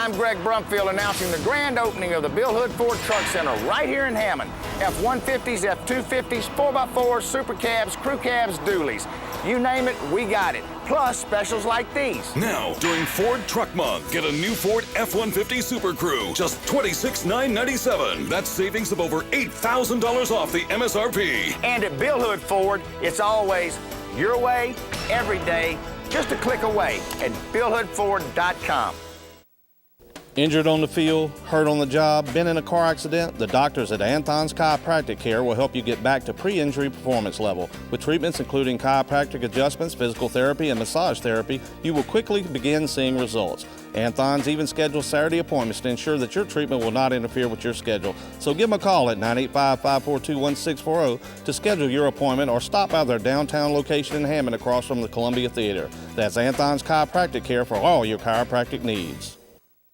I'm Greg Brumfield announcing the grand opening of the Bill Hood Ford Truck Center right here in Hammond. F-150s, F-250s, 4x4s, super cabs, crew cabs, dualies. You name it, we got it. Plus specials like these. Now, during Ford Truck Month, get a new Ford F-150 Super Crew, just $26,997. That's savings of over $8,000 off the MSRP. And at Bill Hood Ford, it's always your way, every day, just a click away at BillHoodFord.com. Injured on the field, hurt on the job, been in a car accident? The doctors at Anthon's Chiropractic Care will help you get back to pre-injury performance level. With treatments including chiropractic adjustments, physical therapy, and massage therapy, you will quickly begin seeing results. Anthon's even schedules Saturday appointments to ensure that your treatment will not interfere with your schedule. So give them a call at 985-542-1640 to schedule your appointment or stop by their downtown location in Hammond across from the Columbia Theater. That's Anthon's Chiropractic Care for all your chiropractic needs.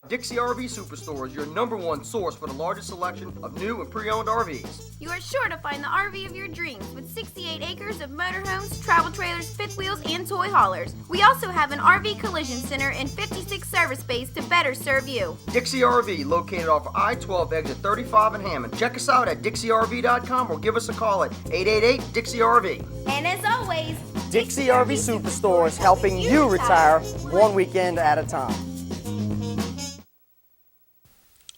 Dixie RV Superstore is your #1 source for the largest selection of new and pre-owned RVs. You are sure to find the RV of your dreams with 68 acres of motorhomes, travel trailers, fifth wheels, and toy haulers. We also have an RV collision center and 56 service bays to better serve you. Dixie RV, located off I-12 exit 35 in Hammond. Check us out at DixieRV.com or give us a call at 888-DIXIE-RV. And as always, Dixie RV Superstore is helping you retire one weekend at a time.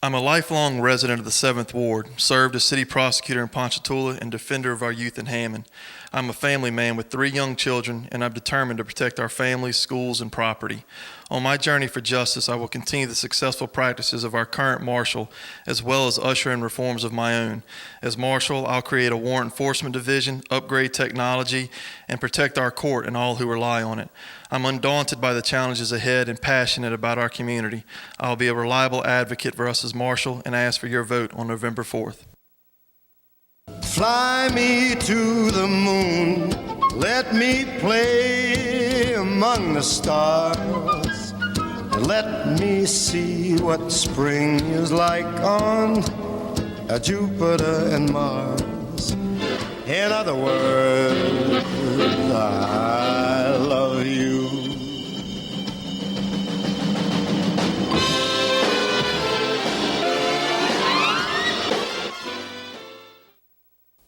I'm a lifelong resident of the 7th Ward, served as city prosecutor in Ponchatoula and defender of our youth in Hammond. I'm a family man with 3 young children, and I'm determined to protect our families, schools, and property. On my journey for justice, I will continue the successful practices of our current marshal, as well as usher in reforms of my own. As marshal, I'll create a warrant enforcement division, upgrade technology, and protect our court and all who rely on it. I'm undaunted by the challenges ahead and passionate about our community. I'll be a reliable advocate for us as marshal, and I ask for your vote on November 4th. Fly me to the moon, let me play among the stars, and let me see what spring is like on Jupiter and Mars. In other words, I love you.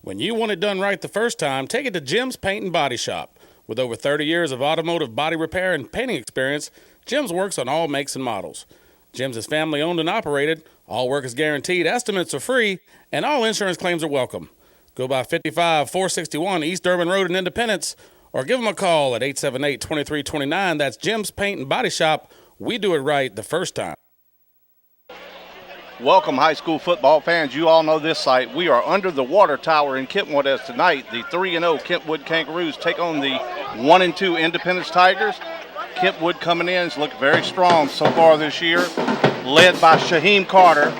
When you want it done right the first time, take it to Jim's Paint and Body Shop. With over 30 years of automotive body repair and painting experience, Jim's works on all makes and models. Jim's is family owned and operated, all work is guaranteed, estimates are free, and all insurance claims are welcome. Go by 55-461 East Urban Road in Independence, or give them a call at 878-2329. That's Jim's Paint and Body Shop. We do it right the first time. Welcome, high school football fans. You all know this site. We are under the water tower in Kentwood as tonight the 3-0 Kentwood Kangaroos take on the 1-2 Independence Tigers. Kentwood coming in has looked very strong so far this year, led by Shaheem Carter,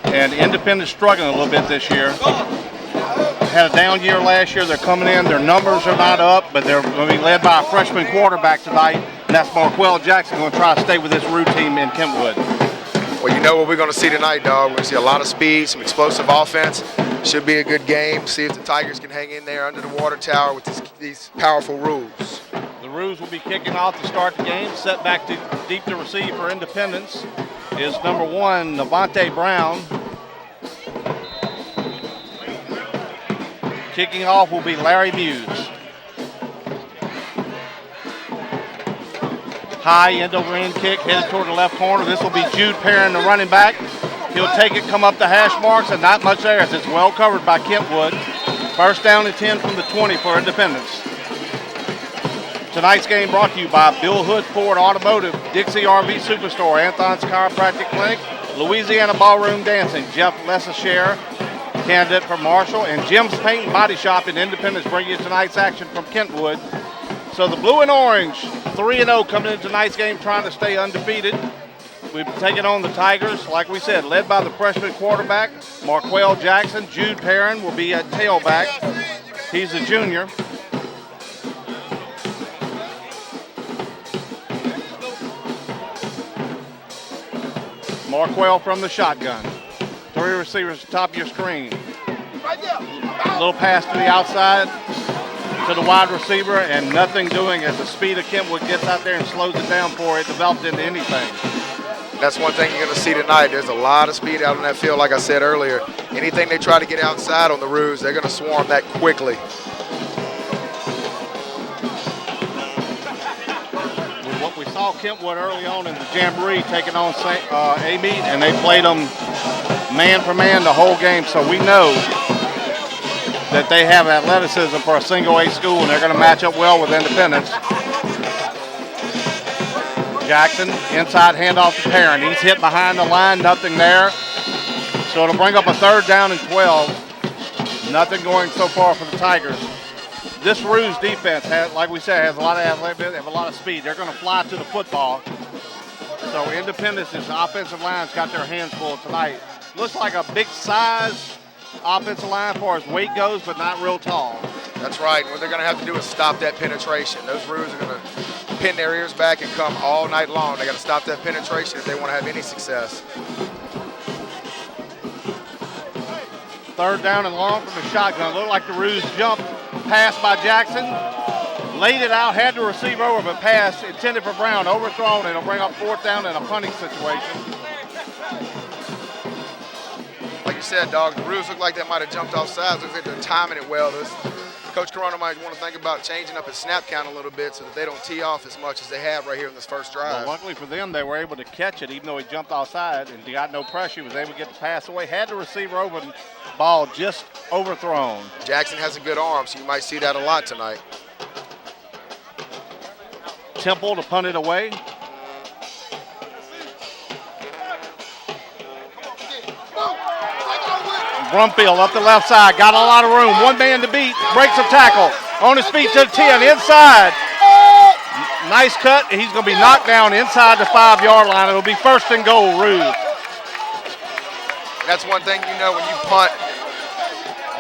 and Independence struggling a little bit this year. Had a down year last year. They're coming in. Their numbers are not up, but they're going to be led by a freshman quarterback tonight, and that's Marquell Jackson going to try to stay with this root team in Kentwood. Well, you know what we're going to see tonight, dog. We're going to see a lot of speed, some explosive offense. Should be a good game. See if the Tigers can hang in there under the water tower with these powerful Roos. The Roos will be kicking off to start the game. Set back to deep to receive for Independence is number 1, Navante Brown. Kicking off will be Larry Muse. High end-over-end kick headed toward the left corner. This will be Jude Perrin, the running back. He'll take it, come up the hash marks, and not much there as it's well covered by Kentwood. First down and 10 from the 20 for Independence. Tonight's game brought to you by Bill Hood Ford Automotive, Dixie RV Superstore, Anthon's Chiropractic Clinic, Louisiana Ballroom Dancing, Jeff Lesashare, candidate for Marshall, and Jim's Paint and Body Shop in Independence bring you tonight's action from Kentwood. So the blue and orange, 3-0 coming into tonight's game, trying to stay undefeated. We've taken on the Tigers, like we said, led by the freshman quarterback, Marquell Jackson. Jude Perrin will be at tailback. He's a junior. Marquell from the shotgun. 3 receivers at the top of your screen. A little pass to the outside to the wide receiver, and nothing doing as the speed of Kentwood gets out there and slows it down before it develops into anything. That's one thing you're going to see tonight. There's a lot of speed out on that field, like I said earlier. Anything they try to get outside on the Roos, they're going to swarm that quickly. What we saw Kentwood early on in the Jamboree taking on A-Meet, and they played them man for man the whole game, so we know that they have athleticism for a single A school, and they're going to match up well with Independence. Jackson, inside handoff to Perrin. He's hit behind the line, nothing there. So it'll bring up a 3rd down and 12. Nothing going so far for the Tigers. This Roos defense, like we said, has a lot of athletic, they have a lot of speed. They're going to fly to the football. So Independence's offensive line's got their hands full tonight. Looks like a big size offensive line as far as weight goes, but not real tall. That's right. What they're going to have to do is stop that penetration. Those Roos are going to pin their ears back and come all night long. They got to stop that penetration if they want to have any success. 3rd down and long from the shotgun. Looked like the Roos jumped, pass by Jackson, laid it out, had the receiver over, but pass intended for Brown, overthrown, and it'll bring up 4th down in a punting situation. Like you said, dog, the Roos look like they might have jumped off sides. Looks like they're timing it well. Coach Corona might want to think about changing up his snap count a little bit so that they don't tee off as much as they have right here in this first drive. Well, luckily for them, they were able to catch it even though he jumped offside and he got no pressure. He was able to get the pass away, had the receiver over, and ball just overthrown. Jackson has a good arm, so you might see that a lot tonight. Temple to punt it away. Brumfield up the left side, got a lot of room. One man to beat, breaks a tackle. On his feet to the 10, inside. Nice cut. He's going to be knocked down inside the 5-yard line. It'll be 1st and goal, Roos. That's one thing you know when you punt.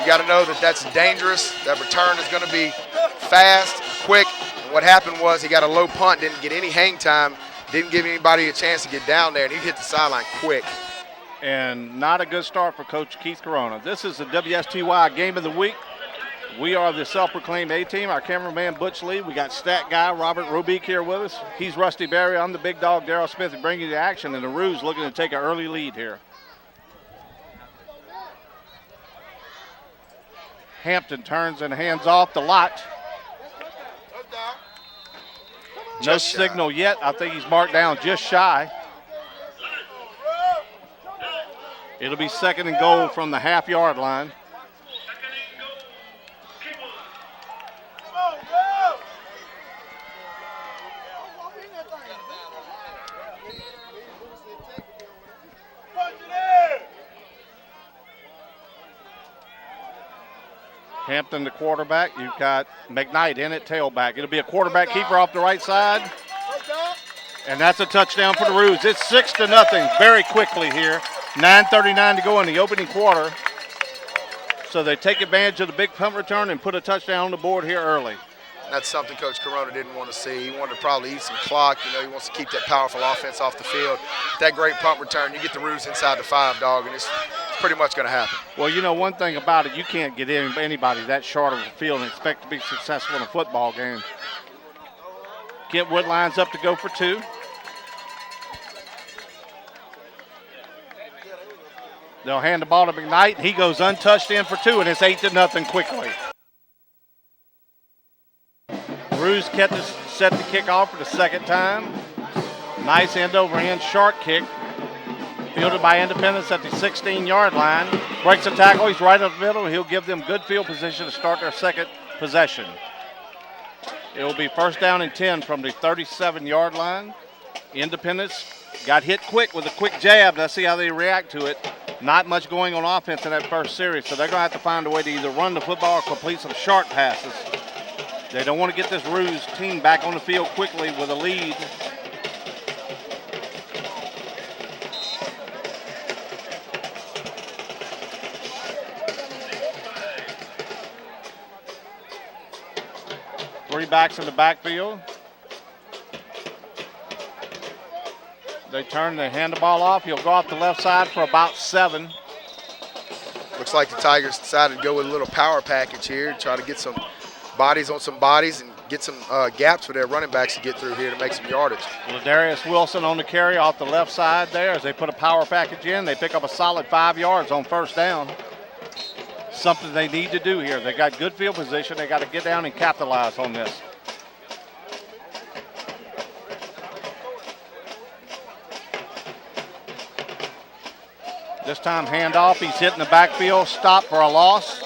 You got to know that that's dangerous. That return is going to be fast, quick. And what happened was he got a low punt, didn't get any hang time, didn't give anybody a chance to get down there, and he hit the sideline quick. And not a good start for Coach Keith Corona. This is the WSTY Game of the Week. We are the self-proclaimed A-team. Our cameraman, Butch Lee. We got stat guy Robert Robique here with us. He's Rusty Berry. I'm the big dog, Darryl Smith, and bringing you the action. And the Roos looking to take an early lead here. Hampton turns and hands off the lot. No signal yet. I think he's marked down just shy. It'll be 2nd and goal from the half-yard line. Hampton, the quarterback. You've got McKnight in at tailback. It'll be a quarterback keeper off the right side. And that's a touchdown for the Roos. It's 6-0 very quickly here. 9:39 to go in the opening quarter. So they take advantage of the big punt return and put a touchdown on the board here early. That's something Coach Corona didn't want to see. He wanted to probably eat some clock. You know, he wants to keep that powerful offense off the field. That great punt return, you get the Roos inside the 5, dog, and it's pretty much going to happen. Well, you know, one thing about it, you can't get anybody that short of the field and expect to be successful in a football game. Kentwood lines up to go for 2. They'll hand the ball to McKnight. He goes untouched in for 2, and it's 8-0 quickly. Roos set the kick off for the 2nd time. Nice end-over-end short kick. Fielded by Independence at the 16-yard line. Breaks a tackle. He's right up the middle. He'll give them good field position to start their 2nd possession. It will be 1st down and 10 from the 37-yard line. Independence got hit quick with a quick jab. Let's see how they react to it. Not much going on offense in that first series, so they're going to have to find a way to either run the football or complete some short passes. They don't want to get this Roos team back on the field quickly with a lead. Three backs in the backfield. They hand the ball off. He'll go off the left side for about 7. Looks like the Tigers decided to go with a little power package here, try to get some bodies on some bodies and get some gaps for their running backs to get through here to make some yardage. Ladarius Wilson on the carry off the left side there as they put a power package in. They pick up a solid 5 yards on first down. Something they need to do here. They got good field position. They got to get down and capitalize on this. This time handoff. He's hitting the backfield. Stop for a loss.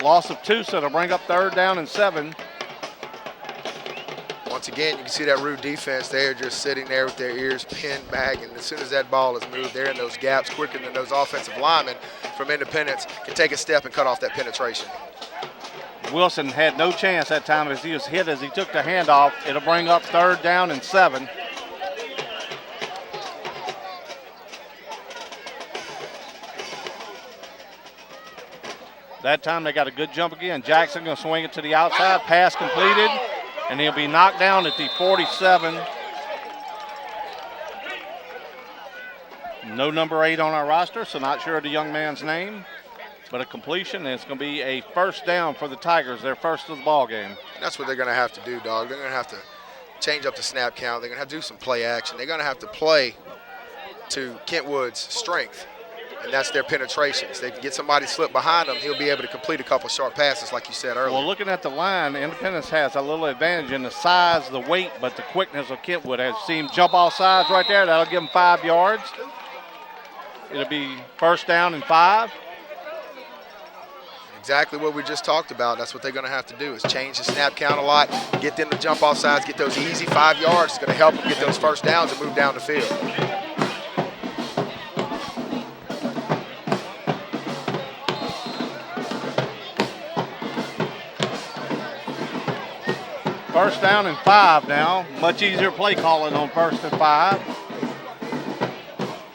Loss of 2, so it'll bring up 3rd down and 7. Once again, you can see that Root defense. They're just sitting there with their ears pinned back, and as soon as that ball is moved, they're in those gaps quicker than those offensive linemen from Independence can take a step and cut off that penetration. Wilson had no chance that time as he was hit as he took the handoff. It'll bring up 3rd down and 7. That time they got a good jump again. Jackson going to swing it to the outside. Pass completed, and he'll be knocked down at the 47. No number 8 on our roster, so not sure of the young man's name. But a completion, and it's going to be a 1st down for the Tigers, their first of the ball game. That's what they're going to have to do, dog. They're going to have to change up the snap count. They're going to have to do some play action. They're going to have to play to Kentwood's strength, and that's their penetrations. They can get somebody slip behind him, he'll be able to complete a couple short passes like you said earlier. Well, looking at the line, Independence has a little advantage in the size, the weight, but the quickness of Kentwood. Has seen him jump off sides right there. That'll give him 5 yards. It'll be 1st down and 5. Exactly what we just talked about. That's what they're going to have to do is change the snap count a lot, get them to jump off sides, get those easy 5 yards. It's going to help them get those 1st downs and move down the field. First down and 5 now. Much easier play calling on 1st and 5.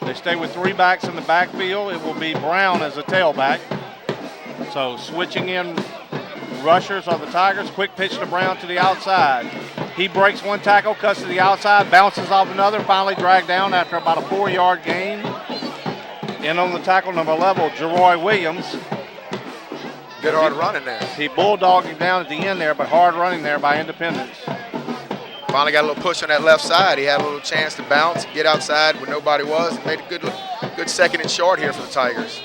They stay with 3 backs in the backfield. It will be Brown as a tailback. So switching in rushers are the Tigers. Quick pitch to Brown to the outside. He breaks 1 tackle, cuts to the outside, bounces off another, finally dragged down after about a 4-yard gain. In on the tackle, number 11, Jeroy Williams. Good hard running there. He bulldogged him down at the end there, but hard running there by Independence. Finally got a little push on that left side. He had a little chance to bounce, get outside where nobody was, and made a good 2nd and short here for the Tigers.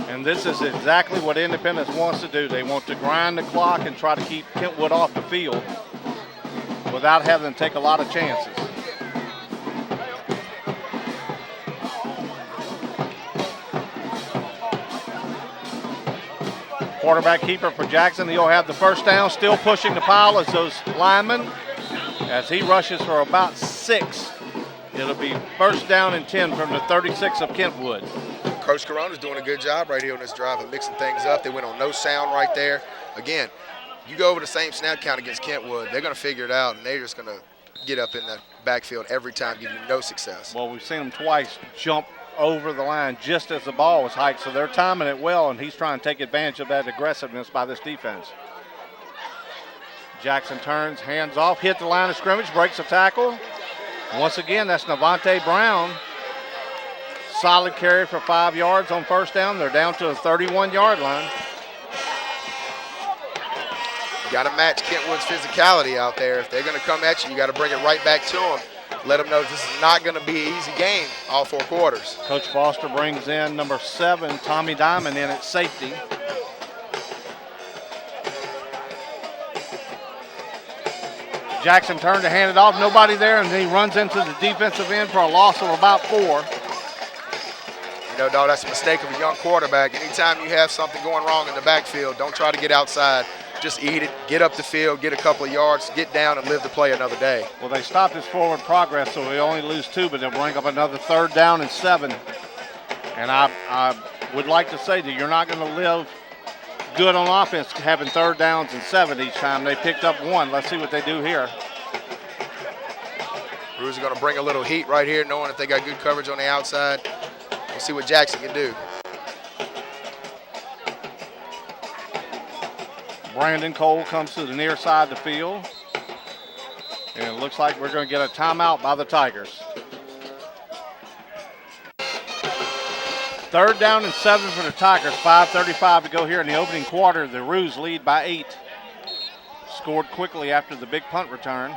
And this is exactly what Independence wants to do. They want to grind the clock and try to keep Kentwood off the field without having to take a lot of chances. Quarterback keeper for Jackson. He'll have the 1st down, still pushing the pile as those linemen. As he rushes for about 6, it'll be 1st down and 10 from the 36 of Kentwood. Coach Corona's doing a good job right here on this drive of mixing things up. They went on no sound right there. Again, you go over the same snap count against Kentwood, they're going to figure it out, and they're just going to get up in the backfield every time, give you no success. Well, we've seen them twice jump over the line just as the ball was hiked, so they're timing it well, and he's trying to take advantage of that aggressiveness by this defense. Jackson turns, hands off, hit the line of scrimmage, breaks a tackle. Once again, that's Navante Brown. Solid carry for 5 yards on 1st down. They're down to the 31-yard line. You got to match Kentwood's physicality out there. If they're going to come at you, you got to bring it right back to them. Let them know this is not going to be an easy game all 4 quarters. Coach Foster brings in number 7, Tommy Diamond, in at safety. Jackson turned to hand it off. Nobody there, and then he runs into the defensive end for a loss of about 4. You know, dog, that's a mistake of a young quarterback. Anytime you have something going wrong in the backfield, don't try to get outside. Just eat it, get up the field, get a couple of yards, get down and live to play another day. Well, they stopped his forward progress, so we only lose 2, but they'll bring up another 3rd down and 7. And I would like to say that you're not going to live good on offense having 3rd downs and 7 each time. They picked up 1. Let's see what they do here. Brews are going to bring a little heat right here, knowing that they got good coverage on the outside. We'll see what Jackson can do. Brandon Cole comes to the near side of the field. And it looks like we're going to get a timeout by the Tigers. 3rd down and 7 for the Tigers. 5:35 to go here in the opening quarter. The Roos lead by 8. Scored quickly after the big punt return.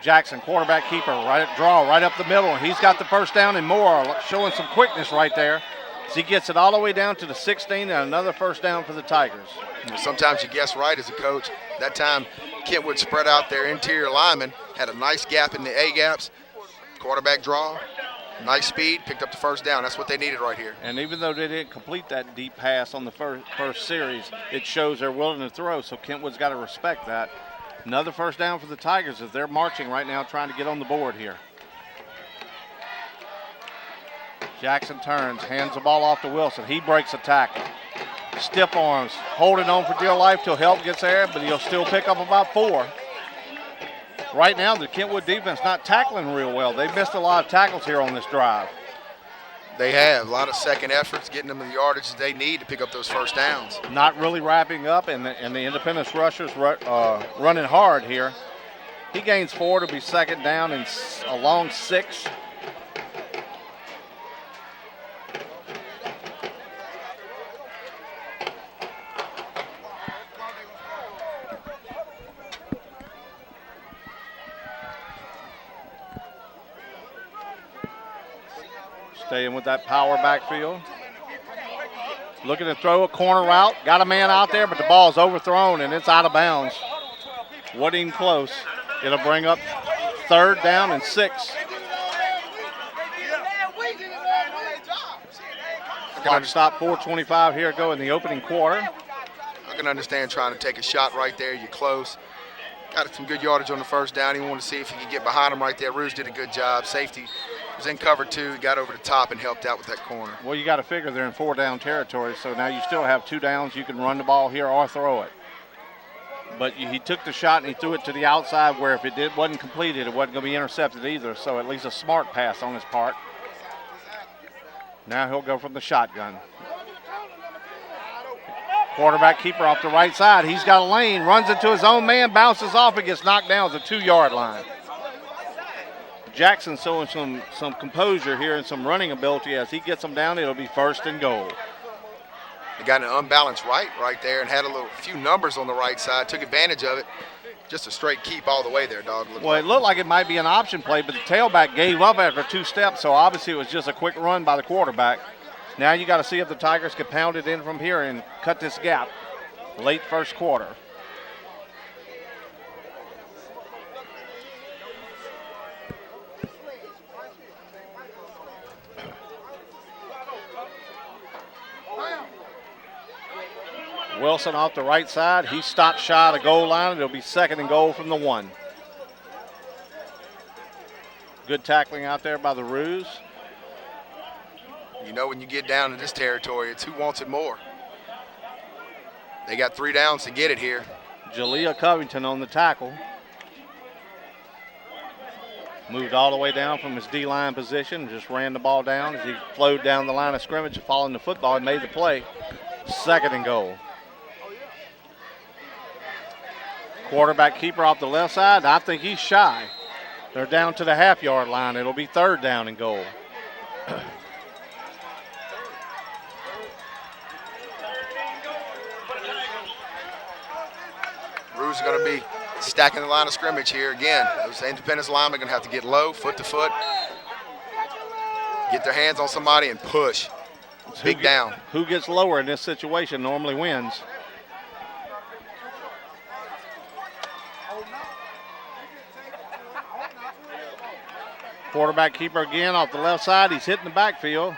Jackson, quarterback keeper, right up the middle. He's got the first down and more, showing some quickness right there. As he gets it all the way down to the 16 and another first down for the Tigers. Sometimes you guess right as a coach. That time, Kentwood spread out their interior linemen, had a nice gap in the A gaps. Quarterback draw, nice speed, picked up the first down. That's what they needed right here. And even though they didn't complete that deep pass on the first series, it shows they're willing to throw, so Kentwood's got to respect that. Another first down for the Tigers as they're marching right now, trying to get on the board here. Jackson turns, hands the ball off to Wilson. He breaks a tackle. Stiff arms, holding on for dear life till help gets there, but he'll still pick up about 4. Right now, the Kentwood defense not tackling real well. They've missed a lot of tackles here on this drive. They have a lot of second efforts, getting them the yardage they need to pick up those first downs. Not really wrapping up, and the Independence rushers running hard here. He gains 4 to be 2nd down and a long 6. Staying with that power backfield. Looking to throw a corner route. Got a man out there, but the ball's overthrown and it's out of bounds. Wasn't even close. It'll bring up 3rd down and 6. Clock stop, 4:25 here go in the opening quarter. I can understand trying to take a shot right there. You're close. Got some good yardage on the first down. He wanted to see if he could get behind him right there. Roos did a good job. Safety was in cover 2. He got over the top and helped out with that corner. Well, you got to figure they're in 4-down territory, so now you still have 2 downs. You can run the ball here or throw it. But he took the shot and he threw it to the outside where if it wasn't completed, it wasn't going to be intercepted either, so at least a smart pass on his part. Now he'll go from the shotgun. Quarterback keeper off the right side. He's got a lane, runs into his own man, bounces off and gets knocked down at the 2-yard line. Jackson showing some composure here and some running ability. As he gets them down, it'll be 1st and goal. They got an unbalanced right there and had a few numbers on the right side, took advantage of it. Just a straight keep all the way there, dog. It looked like it might be an option play, but the tailback gave up after 2 steps, so obviously it was just a quick run by the quarterback. Now you got to see if the Tigers can pound it in from here and cut this gap. Late first quarter. Wilson off the right side. He stopped shy of the goal line. It'll be 2nd and goal from the 1. Good tackling out there by the Roos. You know when you get down to this territory, it's who wants it more. They got 3 downs to get it here. Jalea Covington on the tackle. Moved all the way down from his D-line position and just ran the ball down as he flowed down the line of scrimmage, following the football and made the play. 2nd and goal. Quarterback keeper off the left side. I think he's shy. They're down to the half-yard line. It'll be 3rd down and goal. Roos is going to be stacking the line of scrimmage here again. Those Independence linemen are going to have to get low, foot to foot, get their hands on somebody and push. Big down. Who gets lower in this situation normally wins. Quarterback keeper again off the left side. He's hitting the backfield.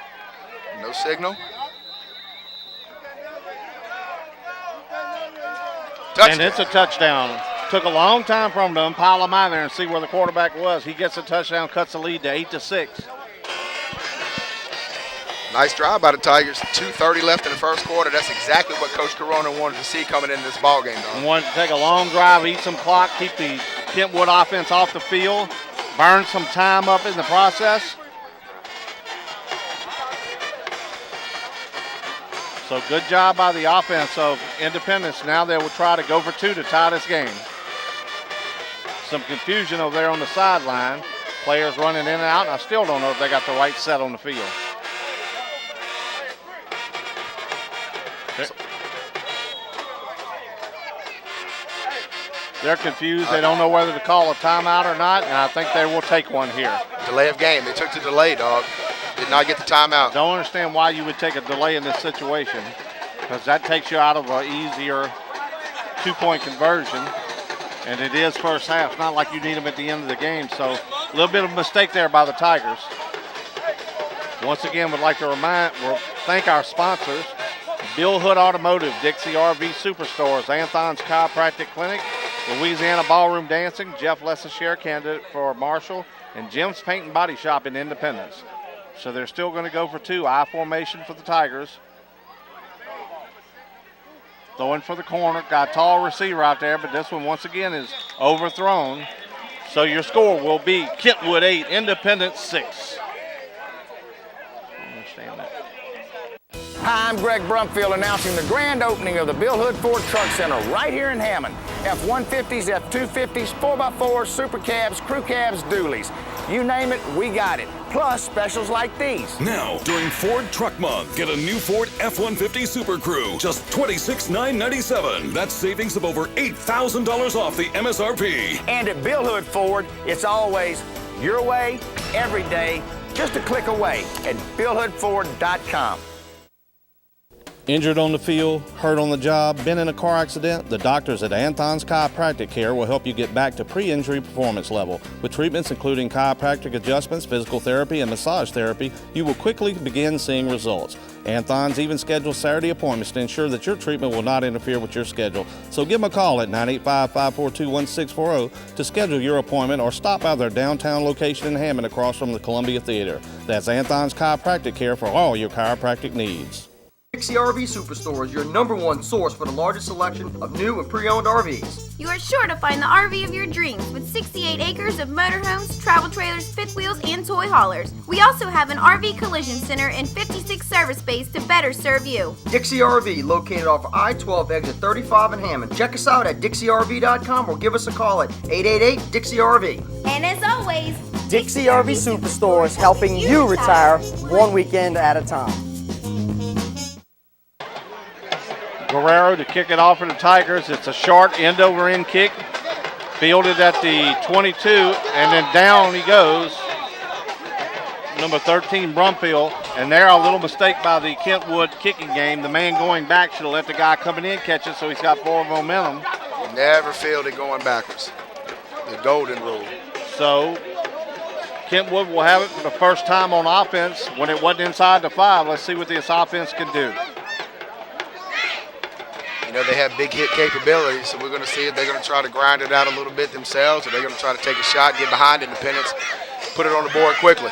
No signal. Touchdown. And it's a touchdown. Took a long time for him to umpile him out there and see where the quarterback was. He gets a touchdown, cuts the lead to 8-6. Nice drive by the Tigers. 2:30 left in the first quarter. That's exactly what Coach Corona wanted to see coming into this ball game, though. Wanted to take a long drive, eat some clock, keep the Kentwood offense off the field, burn some time up in the process. So good job by the offense of Independence. Now they will try to go for 2 to tie this game. Some confusion over there on the sideline. Players running in and out, and I still don't know if they got the right set on the field. They're confused. They don't know whether to call a timeout or not, and I think they will take one here. Delay of game. They took the delay, dog. Did not get the timeout. Don't understand why you would take a delay in this situation, because that takes you out of an easier two-point conversion, and it is first half. It's not like you need them at the end of the game, so a little bit of a mistake there by the Tigers. Once again, would like to thank our sponsors, Bill Hood Automotive, Dixie RV Superstores, Anthon's Chiropractic Clinic, Louisiana Ballroom Dancing, Jeff Lesashare, candidate for Marshall, and Jim's Paint and Body Shop in Independence. So they're still going to go for two. I formation for the Tigers. Throwing for the corner. Got a tall receiver out there, but this one once again is overthrown. So your score will be Kentwood 8, Independence 6. Understand that. Hi, I'm Greg Brumfield announcing the grand opening of the Bill Hood Ford Truck Center right here in Hammond. F-150s, F-250s, 4x4s, super cabs, crew cabs, dualies. You name it, we got it. Plus specials like these. Now, during Ford Truck Month, get a new Ford F-150 Super Crew, just $26,997. That's savings of over $8,000 off the MSRP. And at Bill Hood Ford, it's always your way, every day, just a click away at BillHoodFord.com. Injured on the field, hurt on the job, been in a car accident? The doctors at Anthon's Chiropractic Care will help you get back to pre-injury performance level. With treatments including chiropractic adjustments, physical therapy, and massage therapy, you will quickly begin seeing results. Anthon's even schedules Saturday appointments to ensure that your treatment will not interfere with your schedule. So give them a call at 985-542-1640 to schedule your appointment or stop by their downtown location in Hammond across from the Columbia Theater. That's Anthon's Chiropractic Care for all your chiropractic needs. Dixie RV Superstore is your #1 source for the largest selection of new and pre-owned RVs. You are sure to find the RV of your dreams with 68 acres of motorhomes, travel trailers, fifth wheels, and toy haulers. We also have an RV collision center and 56 service bays to better serve you. Dixie RV, located off I-12 exit 35 in Hammond. Check us out at DixieRV.com or give us a call at 888-DIXIE-RV. And as always, Dixie RV Superstore is helping you retire one weekend at a time. Guerrero to kick it off for the Tigers. It's a short end-over-end kick. Fielded at the 22, and then down he goes. Number 13, Brumfield. And there, a little mistake by the Kentwood kicking game. The man going back should have let the guy coming in catch it, so he's got forward momentum. Never fielded going backwards. The golden rule. So Kentwood will have it for the first time on offense when it wasn't inside the 5. Let's see what this offense can do. You know, they have big hit capabilities, so we're going to see if they're going to try to grind it out a little bit themselves, or they're going to try to take a shot, get behind Independence, put it on the board quickly.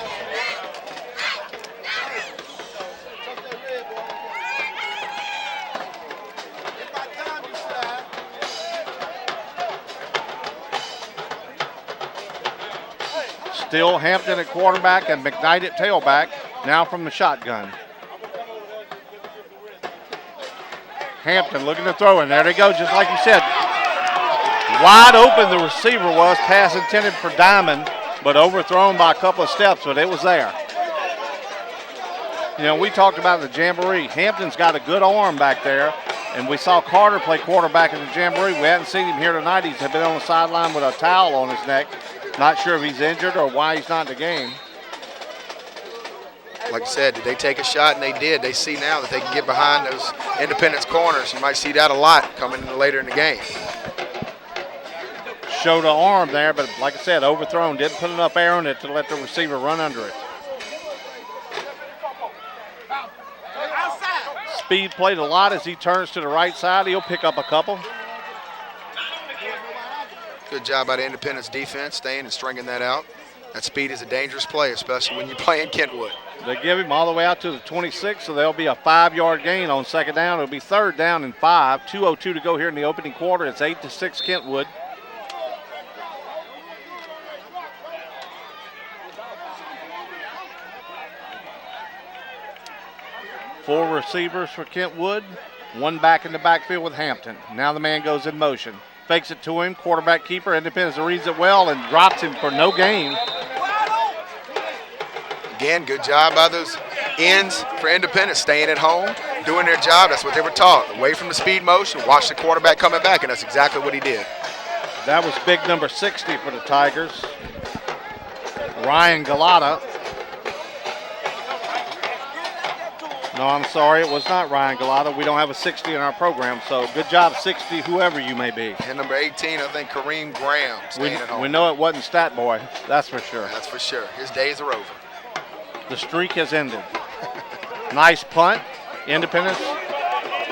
Still Hampton at quarterback and McKnight at tailback, now from the shotgun. Hampton looking to throw, and there they go, just like you said. Wide open the receiver was, pass intended for Diamond, but overthrown by a couple of steps, but it was there. You know, we talked about the Jamboree. Hampton's got a good arm back there, and we saw Carter play quarterback in the Jamboree. We hadn't seen him here tonight. He's been on the sideline with a towel on his neck. Not sure if he's injured or why he's not in the game. Like I said, did they take a shot? And they did. They see now that they can get behind those Independence corners. You might see that a lot coming in later in the game. Showed an arm there, but like I said, overthrown. Didn't put enough air on it to let the receiver run under it. Speed played a lot as he turns to the right side. He'll pick up a couple. Good job by the Independence defense, staying and stringing that out. That speed is a dangerous play, especially when you're playing Kentwood. They give him all the way out to the 26, so there'll be a 5-yard gain on second down. It'll be 3rd down and 5. 2:02 to go here in the opening quarter. It's 8-6 Kentwood. Four receivers for Kentwood. One back in the backfield with Hampton. Now the man goes in motion. Fakes it to him. Quarterback keeper. Independence reads it well and drops him for no gain. Again, good job by those ends for Independence, staying at home, doing their job. That's what they were taught. Away from the speed motion, watch the quarterback coming back, and that's exactly what he did. That was big number 60 for the Tigers, Ryan Galata. No, I'm sorry, it was not Ryan Galata. We don't have a 60 in our program, so good job, 60, whoever you may be. And number 18, I think Kareem Graham, staying at home. We know it wasn't Stat Boy, that's for sure. That's for sure. His days are over. The streak has ended. Nice punt. Independence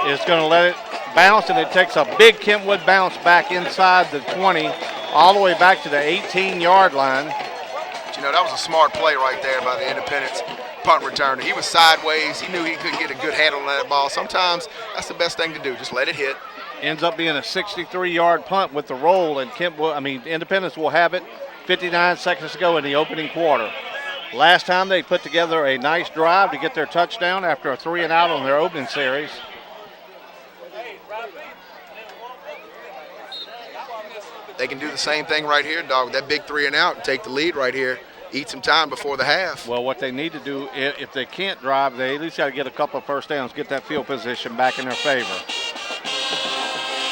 is going to let it bounce, and it takes a big Kentwood bounce back inside the 20, all the way back to the 18-yard line. But you know, that was a smart play right there by the Independence punt returner. He was sideways. He knew he couldn't get a good handle on that ball. Sometimes that's the best thing to do. Just let it hit. Ends up being a 63-yard punt with the roll, and Independence will have it 59 seconds to go in the opening quarter. Last time they put together a nice drive to get their touchdown after a 3-and-out on their opening series. They can do the same thing right here, dog. That big 3-and-out and take the lead right here. Eat some time before the half. Well, what they need to do, if they can't drive, they at least got to get a couple of first downs, get that field position back in their favor.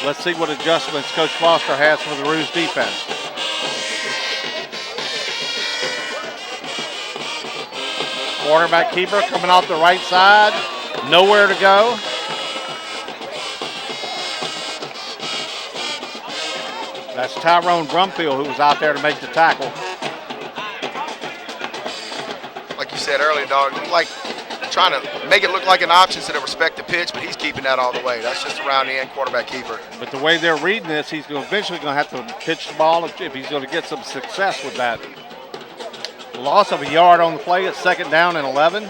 Let's see what adjustments Coach Foster has for the Roos defense. Quarterback keeper coming off the right side, nowhere to go. That's Tyrone Brumfield who was out there to make the tackle. Like you said earlier, dog, like trying to make it look like an option instead of respect the pitch, but he's keeping that all the way. That's just around the end quarterback keeper. But the way they're reading this, he's eventually going to have to pitch the ball if he's going to get some success with that. Loss of a yard on the play. It's 2nd down and 11.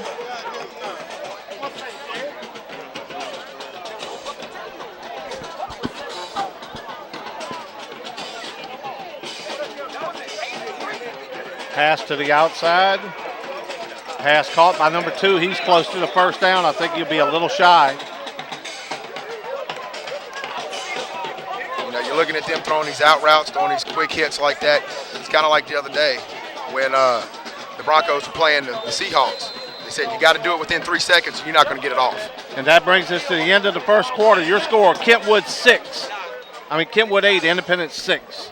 Pass to the outside. Pass caught by number 2. He's close to the first down. I think he'll be a little shy. You know, you're looking at them throwing these out routes, throwing these quick hits like that. It's kind of like the other day when the Broncos were playing the Seahawks. They said you got to do it within 3 seconds or you're not going to get it off. And that brings us to the end of the first quarter. Your score, Kentwood 8, Independence 6.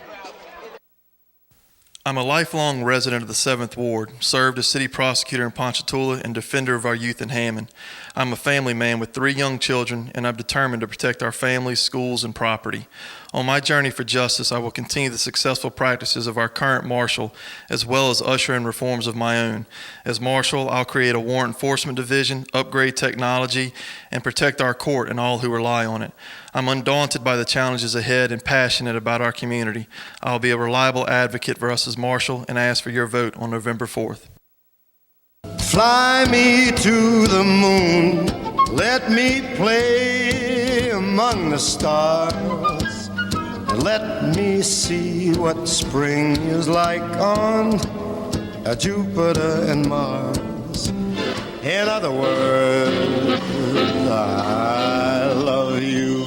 I'm a lifelong resident of the 7th Ward, served as city prosecutor in Ponchatoula and defender of our youth in Hammond. I'm a family man with 3 young children, and I'm determined to protect our families, schools, and property. On my journey for justice, I will continue the successful practices of our current marshal, as well as usher in reforms of my own. As marshal, I'll create a warrant enforcement division, upgrade technology, and protect our court and all who rely on it. I'm undaunted by the challenges ahead and passionate about our community. I'll be a reliable advocate for us as marshal and ask for your vote on November 4th. Fly me to the moon, let me play among the stars, and let me see what spring is like on Jupiter and Mars. In other words, I love you.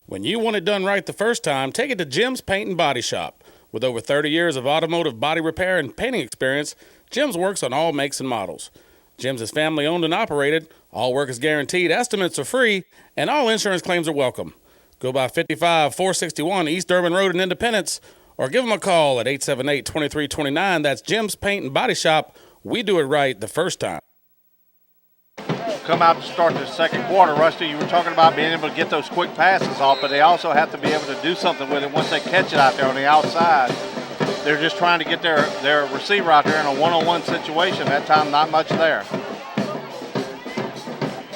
When you want it done right the first time, take it to Jim's Paint and Body Shop. With over 30 years of automotive body repair and painting experience, Jim's works on all makes and models. Jim's is family owned and operated, all work is guaranteed, estimates are free, and all insurance claims are welcome. Go by 55-461 East Durban Road in Independence, or give them a call at 878-2329. That's Jim's Paint and Body Shop. We do it right the first time. Come out to start the second quarter. Rusty, you were talking about being able to get those quick passes off, but they also have to be able to do something with it once they catch it out there on the outside. They're just trying to get their receiver out there in a one-on-one situation. That time, not much there.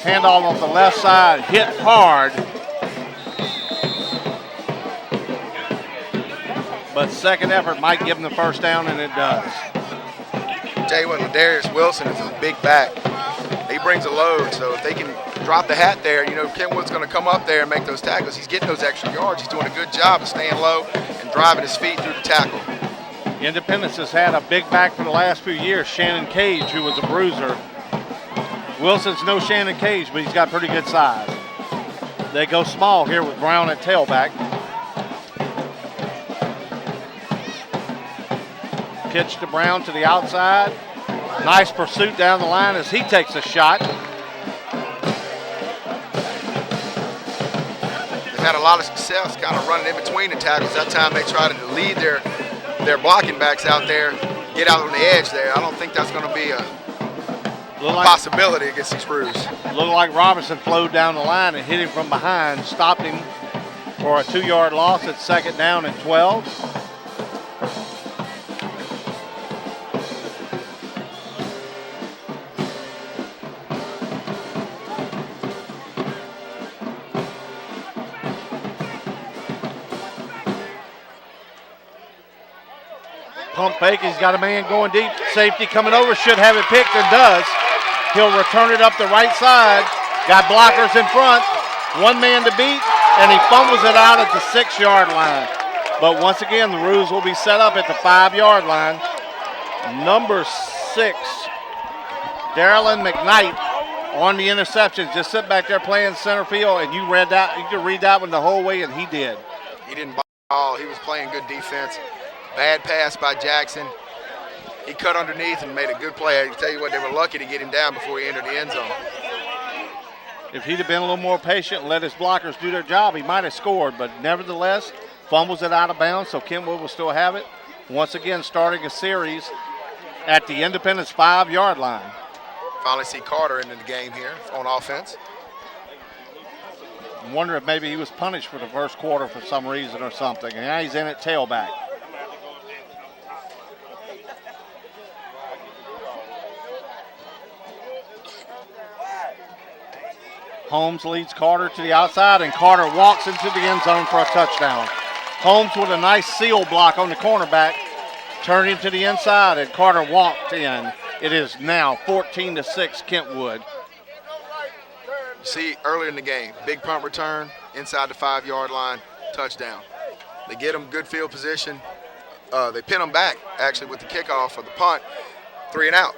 Handoff off the left side, hit hard. But second effort might give them the first down, and it does. Tell you what, Darius Wilson is a big back. He brings a load, so if they can drop the hat there, you know, Kentwood's going to come up there and make those tackles. He's getting those extra yards. He's doing a good job of staying low and driving his feet through the tackle. Independence has had a big back for the last few years, Shannon Cage, who was a bruiser. Wilson's no Shannon Cage, but he's got pretty good size. They go small here with Brown at tailback. Pitch to Brown to the outside. Nice pursuit down the line as he takes a shot. They've had a lot of success kind of running in between the tackles. That time they try to lead their blocking backs out there, get out on the edge there. I don't think that's going to be a possibility against these Roos. Looked like Robinson flowed down the line and hit him from behind, stopped him for a 2-yard loss at 2nd down and 12. Pump fake, he's got a man going deep. Safety coming over, should have it picked and does. He'll return it up the right side. Got blockers in front, one man to beat, and he fumbles it out at the 6-yard line. But once again, the Roos will be set up at the 5-yard line. Number 6, Darylyn McKnight on the interception. Just sit back there playing center field, and you could read that one the whole way, and he did. He didn't ball. He was playing good defense. Bad pass by Jackson. He cut underneath and made a good play. I tell you what, they were lucky to get him down before he entered the end zone. If he'd have been a little more patient and let his blockers do their job, he might have scored. But nevertheless, fumbles it out of bounds, so Kentwood will still have it. Once again, starting a series at the Independence 5-yard line. Finally see Carter into the game here on offense. I wonder if maybe he was punished for the first quarter for some reason or something. And now he's in at tailback. Holmes leads Carter to the outside, and Carter walks into the end zone for a touchdown. Holmes with a nice seal block on the cornerback, turned him to the inside, and Carter walked in. It is now 14-6 Kentwood. See, earlier in the game, big punt return, inside the 5-yard line, touchdown. They get them good field position. They pin them back, actually, with the kickoff of the punt, 3 and out.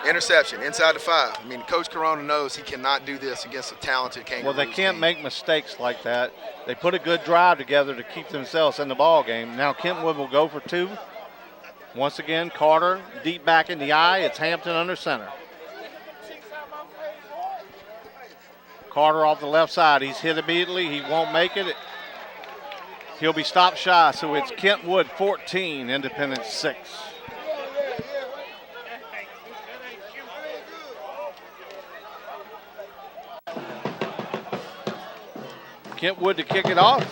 Interception inside the 5. I mean, Coach Corona knows he cannot do this against a talented Kangaroos. Well, they can't team. make mistakes like that. They put a good drive together to keep themselves in the ball game. Now Kentwood will go for 2. Once again, Carter deep back in the eye. It's Hampton under center. Carter off the left side. He's hit immediately. He won't make it. He'll be stopped shy. So it's Kentwood 14, Independence 6. Kentwood to kick it off.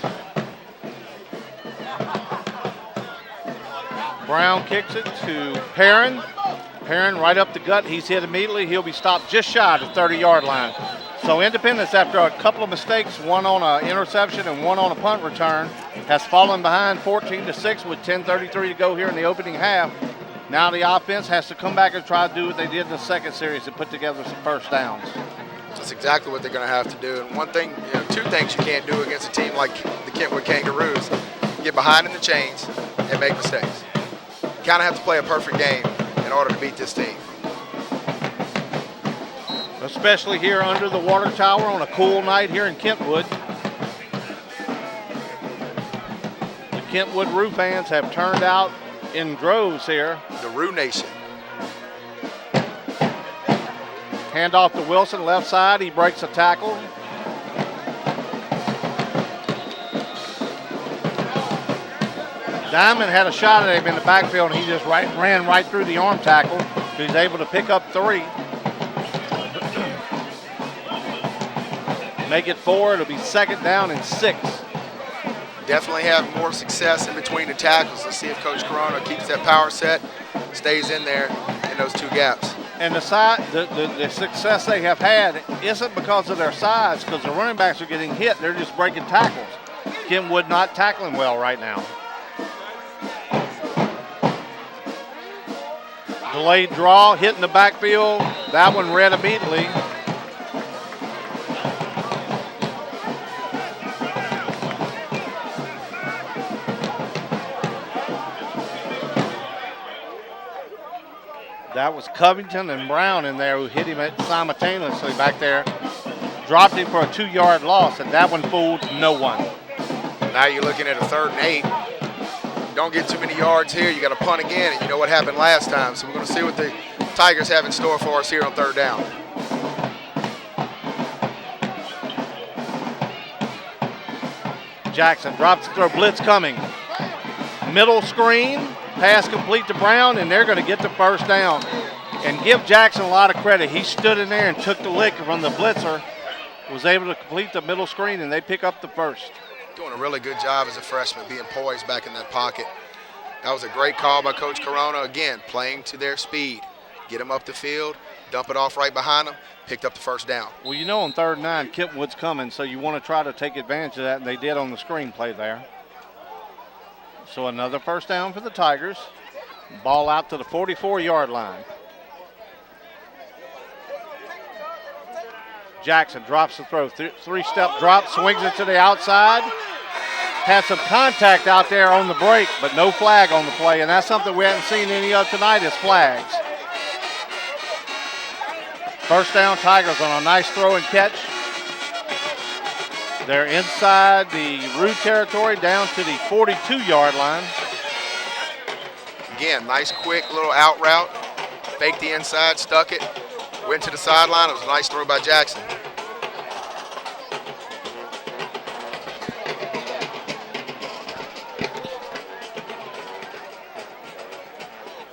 Brown kicks it to Perrin. Perrin right up the gut. He's hit immediately. He'll be stopped just shy of the 30-yard line. So Independence, after a couple of mistakes, one on an interception and one on a punt return, has fallen behind 14-6 with 10:33 to go here in the opening half. Now the offense has to come back and try to do what they did in the second series and put together some first downs. That's exactly what they're going to have to do. And one thing, two things you can't do against a team like the Kentwood Kangaroos: get behind in the chains and make mistakes. You kind of have to play a perfect game in order to beat this team. Especially here under the water tower on a cool night here in Kentwood. The Kentwood Roo fans have turned out in droves here. The Roo Nation. Hand off to Wilson, left side. He breaks a tackle. Diamond had a shot at him in the backfield, and he just ran right through the arm tackle. He's able to pick up 3. Make it 4. It'll be 2nd down and 6. Definitely have more success in between the tackles. Let's see if Coach Corona keeps that power set, stays in there in those 2 gaps. And the success they have had isn't because of their size, because the running backs are getting hit. They're just breaking tackles. Kentwood not tackling well right now. Delayed draw, hitting the backfield. That one read immediately. That was Covington and Brown in there who hit him simultaneously back there. dropped him for a 2-yard loss, and that one fooled no one. Now you're looking at a 3rd and 8. Don't get too many yards here. You got to punt again, and you know what happened last time. So we're going to see what the Tigers have in store for us here on 3rd down. Jackson drops the throw, blitz coming. Middle screen, pass complete to Brown, and they're going to get the 1st down. And give Jackson a lot of credit. He stood in there and took the lick from the blitzer, was able to complete the middle screen, and they pick up the 1st. Doing a really good job as a freshman, being poised back in that pocket. That was a great call by Coach Corona. Again, playing to their speed. Get them up the field, dump it off right behind them, picked up the 1st down. Well, you know on 3rd and 9, Kentwood's coming, so you want to try to take advantage of that, and they did on the screen play there. So another 1st down for the Tigers. Ball out to the 44-yard line. Jackson drops the throw, 3-step drop, swings it to the outside. Had some contact out there on the break, but no flag on the play, and that's something we haven't seen any of tonight is flags. 1st down, Tigers on a nice throw and catch. They're inside the Rue territory down to the 42-yard line. Again, nice quick little out route. Faked the inside, stuck it. Went to the sideline. It was a nice throw by Jackson.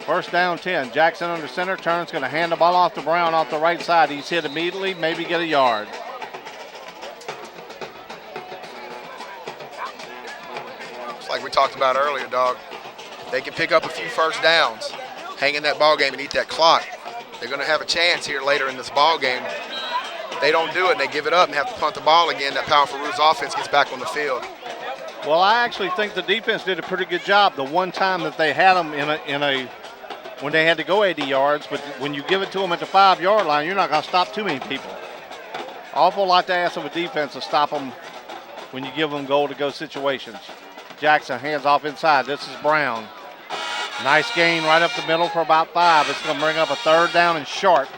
First down 10. Jackson under center. Turns going to hand the ball off to Brown off the right side. He's hit immediately. Maybe get a yard. It's like we talked about earlier, dog. They can pick up a few 1st downs, hang in that ball game and eat that clock. They're going to have a chance here later in this ball game. They don't do it, and they give it up and have to punt the ball again. That powerful Rue's offense gets back on the field. Well, I actually think the defense did a pretty good job the one time that they had them when they had to go 80 yards, but when you give it to them at the 5-yard line, you're not going to stop too many people. Awful lot to ask of a defense to stop them when you give them goal-to-go situations. Jackson hands off inside. This is Brown. Nice gain right up the middle for about 5. It's going to bring up a 3rd down and short.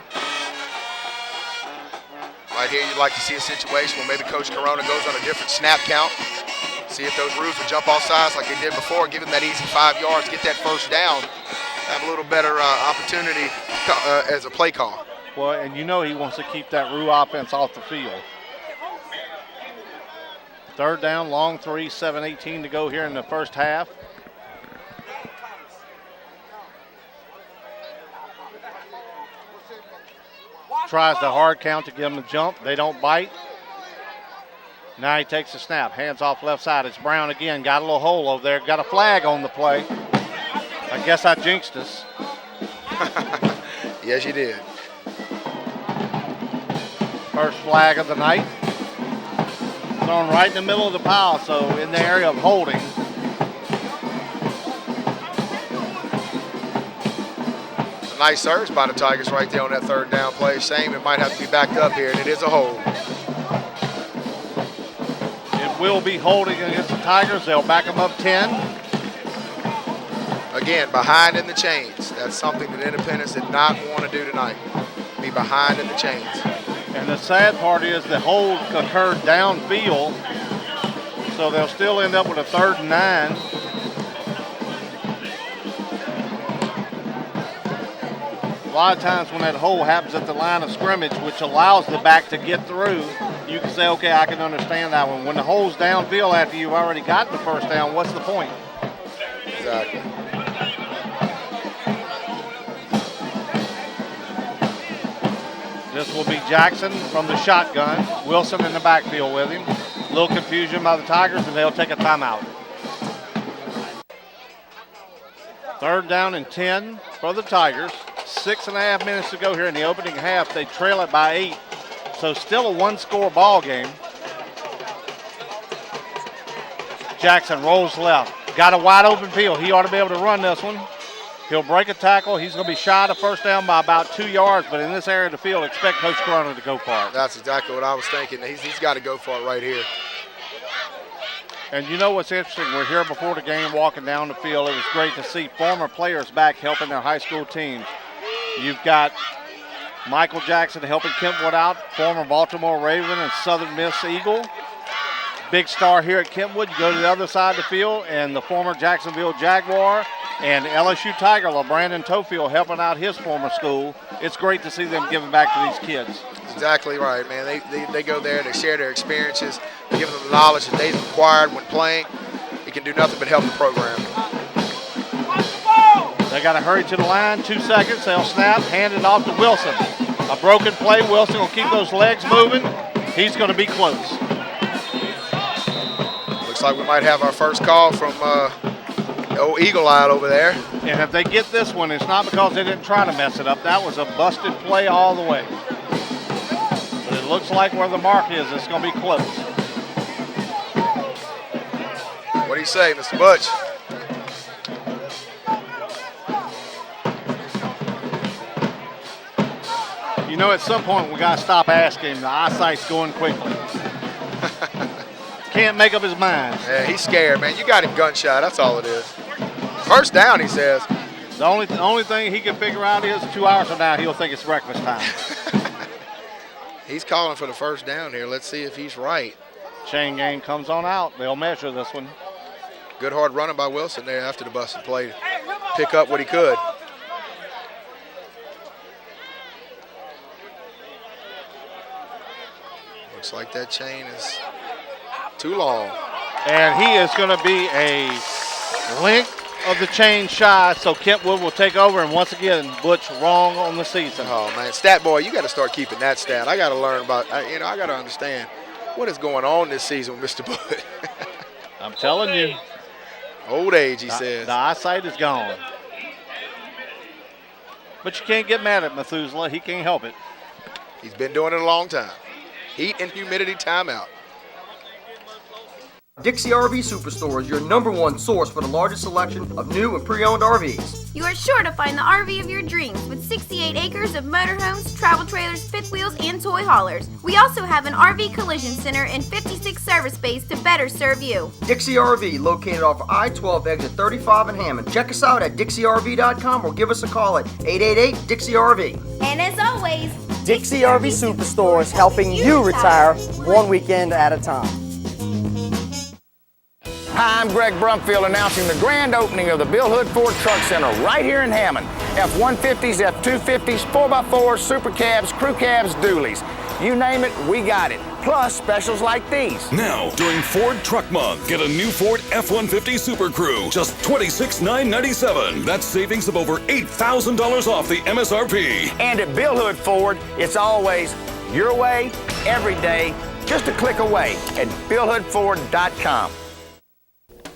Right here, you'd like to see a situation where maybe Coach Corona goes on a different snap count. See if those Roos would jump off sides like they did before, give them that easy 5 yards, get that 1st down, have a little better opportunity as a play call. Well, and you know he wants to keep that Rue offense off the field. 3rd down, long 3, 7:18 to go here in the 1st half. Tries the hard count to give them a jump. They don't bite. Now he takes the snap. Hands off left side. It's Brown again. Got a little hole over there. Got a flag on the play. I guess I jinxed us. Yes, you did. First flag of the night. Thrown right in the middle of the pile, so in the area of holding. Nice service by the Tigers right there on that 3rd down play. Shame it might have to be backed up here, and it is a hold. It will be holding against the Tigers. They'll back them up 10. Again, behind in the chains. That's something that Independence did not want to do tonight. Be behind in the chains. And the sad part is the hold occurred downfield, so they'll still end up with a 3rd and 9. A lot of times when that hole happens at the line of scrimmage, which allows the back to get through, you can say, okay, I can understand that one. When the hole's downfield after you've already got the 1st down, what's the point? Exactly. This will be Jackson from the shotgun. Wilson in the backfield with him. A little confusion by the Tigers, and they'll take a timeout. 3rd down and 10 for the Tigers. 6.5 minutes to go here in the opening half. They trail it by 8, so still a 1-score ball game. Jackson rolls left. Got a wide open field. He ought to be able to run this one. He'll break a tackle. He's going to be shy of the 1st down by about 2 yards, but in this area of the field, expect Coach Corona to go for it. That's exactly what I was thinking. He's got to go for it right here. And you know what's interesting? We're here before the game walking down the field. It was great to see former players back helping their high school teams. You've got Michael Jackson helping Kentwood out, former Baltimore Raven and Southern Miss Eagle. Big star here at Kentwood. You go to the other side of the field, and the former Jacksonville Jaguar and LSU Tiger, LeBrandon Tofield, helping out his former school. It's great to see them giving back to these kids. Exactly right, man. They go there, they share their experiences, give them the knowledge that they've acquired when playing. It can do nothing but help the program. They got to hurry to the line. 2 seconds. They'll snap, hand it off to Wilson. A broken play. Wilson will keep those legs moving. He's going to be close. Looks like we might have our first call from old Eagle Eye over there. And if they get this one, it's not because they didn't try to mess it up. That was a busted play all the way. But it looks like where the mark is, it's going to be close. What do you say, Mr. Butch? You know, at some point we got to stop asking. The eyesight's going quickly. Can't make up his mind. Yeah, he's scared, man. You got him gunshot. That's all it is. First down, he says. The only thing he can figure out is 2 hours from now he'll think it's breakfast time. He's calling for the first down here. Let's see if he's right. Chain gang comes on out. They'll measure this one. Good hard running by Wilson there after the busted play. Pick up what he could. Looks like that chain is too long. And he is going to be a length of the chain shy, so Kentwood will take over. And once again, Butch wrong on the season. Oh, man. Stat boy, you got to start keeping that stat. I got to learn about, I got to understand what is going on this season with Mr. Butch. I'm telling you. Old age, he says. The eyesight is gone. But you can't get mad at Methuselah. He can't help it. He's been doing it a long time. Heat and humidity timeout. Dixie RV Superstore is your #1 source for the largest selection of new and pre-owned RVs. You are sure to find the RV of your dreams with 68 acres of motorhomes, travel trailers, fifth wheels, and toy haulers. We also have an RV collision center and 56 service bays to better serve you. Dixie RV, located off I-12 exit 35 in Hammond. Check us out at DixieRV.com or give us a call at 888-DIXIE-RV. And as always, Dixie RV Superstore is helping you retire one weekend at a time. Hi, I'm Greg Brumfield announcing the grand opening of the Bill Hood Ford Truck Center right here in Hammond. F-150s, F-250s, 4x4s, super cabs, crew cabs, dualies. You name it, we got it. Plus specials like these. Now, during Ford Truck Month, get a new Ford F-150 Super Crew, just $26,997. That's savings of over $8,000 off the MSRP. And at Bill Hood Ford, it's always your way, every day, just a click away at BillHoodFord.com.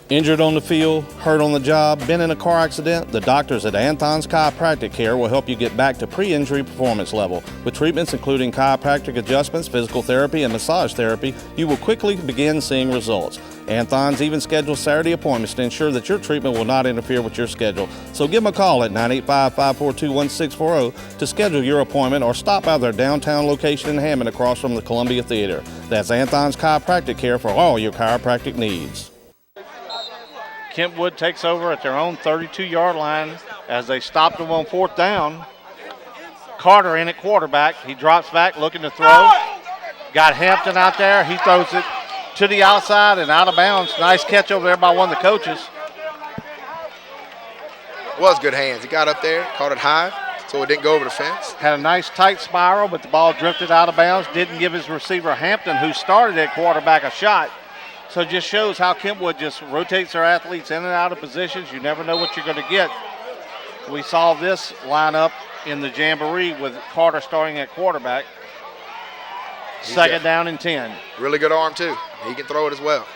Injured on the field, hurt on the job, been in a car accident? The doctors at Anthon's Chiropractic Care will help you get back to pre-injury performance level. With treatments including chiropractic adjustments, physical therapy, and massage therapy, you will quickly begin seeing results. Anthon's even schedules Saturday appointments to ensure that your treatment will not interfere with your schedule. So give them a call at 985-542-1640 to schedule your appointment or stop by their downtown location in Hammond across from the Columbia Theater. That's Anthon's Chiropractic Care for all your chiropractic needs. Kentwood takes over at their own 32-yard line as they stopped them on 4th down. Carter in at quarterback. He drops back looking to throw. Got Hampton out there. He throws it to the outside and out of bounds. Nice catch over there by one of the coaches. Was good hands. He got up there, caught it high, so it didn't go over the fence. Had a nice tight spiral, but the ball drifted out of bounds. Didn't give his receiver Hampton, who started at quarterback, a shot. So it just shows how Kentwood just rotates their athletes in and out of positions. You never know what you're going to get. We saw this lineup in the Jamboree with Carter starting at quarterback. Second down and 10. Really good arm, too. He can throw it as well.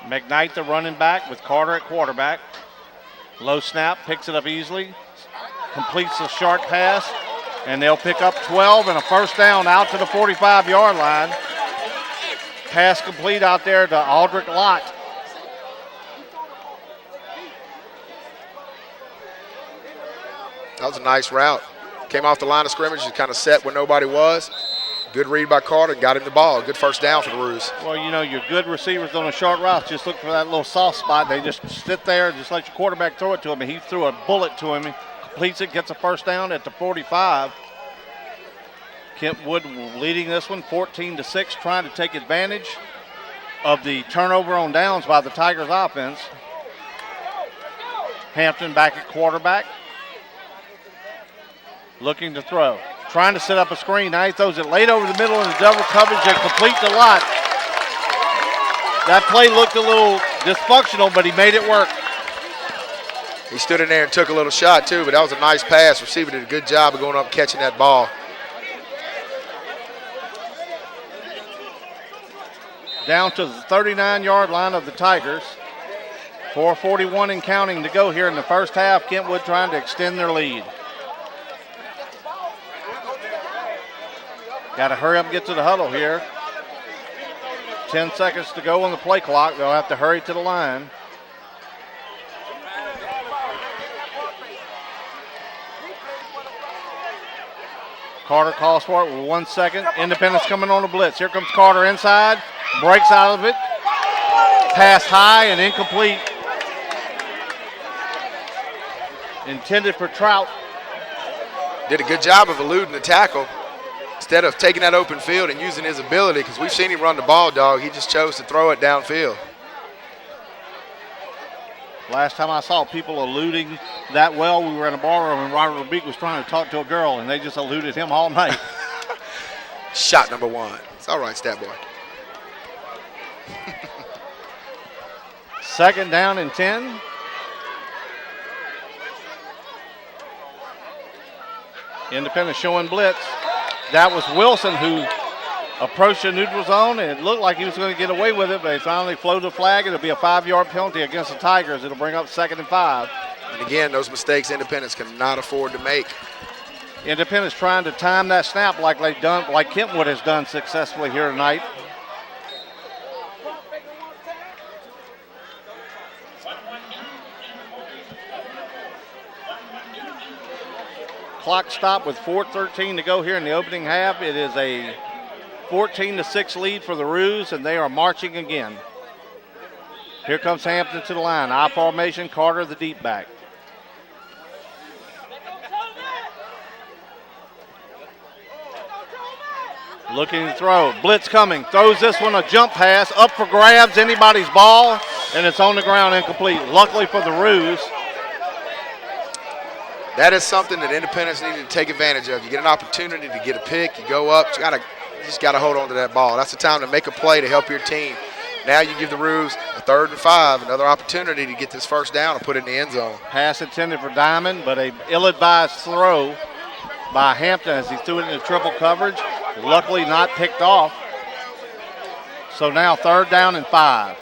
McKnight, the running back, with Carter at quarterback. Low snap, picks it up easily. Completes a short pass. And they'll pick up 12 and a first down out to the 45-yard line. Pass complete out there to Aldrich Lott. That was a nice route. Came off the line of scrimmage, just kind of set where nobody was. Good read by Carter, got him the ball. Good first down for the Roos. Well, you know, your good receivers on a short route just look for that little soft spot. They just sit there and just let your quarterback throw it to him. And he threw a bullet to him. He completes it, gets a first down at the 45. Kentwood leading this one 14-6, trying to take advantage of the turnover on downs by the Tigers offense. Hampton back at quarterback. Looking to throw. Trying to set up a screen. Now he throws it late over the middle in the double coverage and completes a lot. That play looked a little dysfunctional, but he made it work. He stood in there and took a little shot too, but that was a nice pass. Receiver did a good job of going up and catching that ball. Down to the 39-yard line of the Tigers. 4:41 and counting to go here in the first half. Kentwood trying to extend their lead. Got to hurry up and get to the huddle here. 10 seconds to go on the play clock. They'll have to hurry to the line. Carter calls for it with 1 second. Independence coming on the blitz. Here comes Carter inside. Breaks out of it. Pass high and incomplete. Intended for Trout. Did a good job of eluding the tackle. Instead of taking that open field and using his ability, because we've seen him run the ball, dog, he just chose to throw it downfield. Last time I saw people eluding that well, we were in a ballroom and Robert Beek was trying to talk to a girl, and they just eluded him all night. Shot number 1. It's all right, stat boy. Second down and 10. Independence showing blitz. That was Wilson who approached the neutral zone, and it looked like he was going to get away with it, but he finally floated a flag. It'll be a 5-yard penalty against the Tigers. It'll bring up 2nd and 5. And again, those mistakes Independence cannot afford to make. Independence trying to time that snap like Kentwood has done successfully here tonight. Clock stop with 4:13 to go here in the opening half. It is a 14-6 lead for the Roos, and they are marching again. Here comes Hampton to the line. I formation, Carter the deep back. Looking to throw. Blitz coming. Throws this one, a jump pass. Up for grabs. Anybody's ball, and it's on the ground incomplete. Luckily for the Roos. That is something that Independence needed to take advantage of. You get an opportunity to get a pick, you go up, you just got to hold on to that ball. That's the time to make a play to help your team. Now you give the Roos a 3rd and 5, another opportunity to get this first down and put it in the end zone. Pass intended for Diamond, but a ill-advised throw by Hampton as he threw it into triple coverage. Luckily not picked off. So now 3rd down and 5.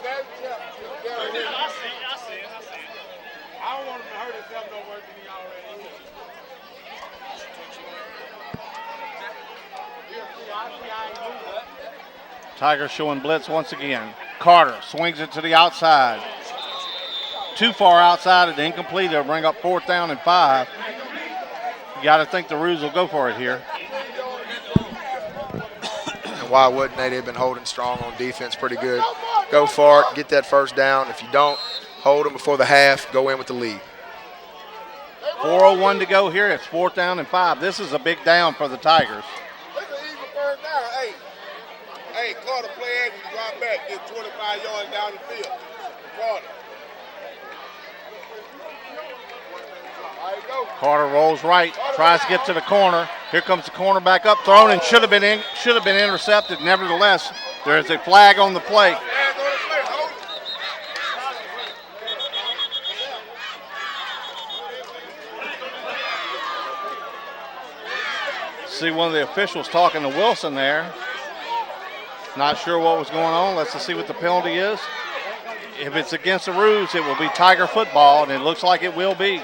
Tigers showing blitz once again. Carter swings it to the outside. Too far outside and incomplete. They'll bring up 4th down and 5. You got to think the Roos will go for it here. And why wouldn't they? They've been holding strong on defense pretty good. Go for it, get that first down. If you don't, hold them before the half, go in with the lead. 4:01 to go here. It's 4th down and 5. This is a big down for the Tigers. Hey, Carter, play action, drop back, get 25 yards down the field. Carter. Carter rolls right, tries to get to the corner. Here comes the corner back up, thrown and should have been intercepted. Nevertheless, there is a flag on the play. See one of the officials talking to Wilson there. Not sure what was going on. Let's see what the penalty is. If it's against the Roos, it will be Tiger football, and it looks like it will be.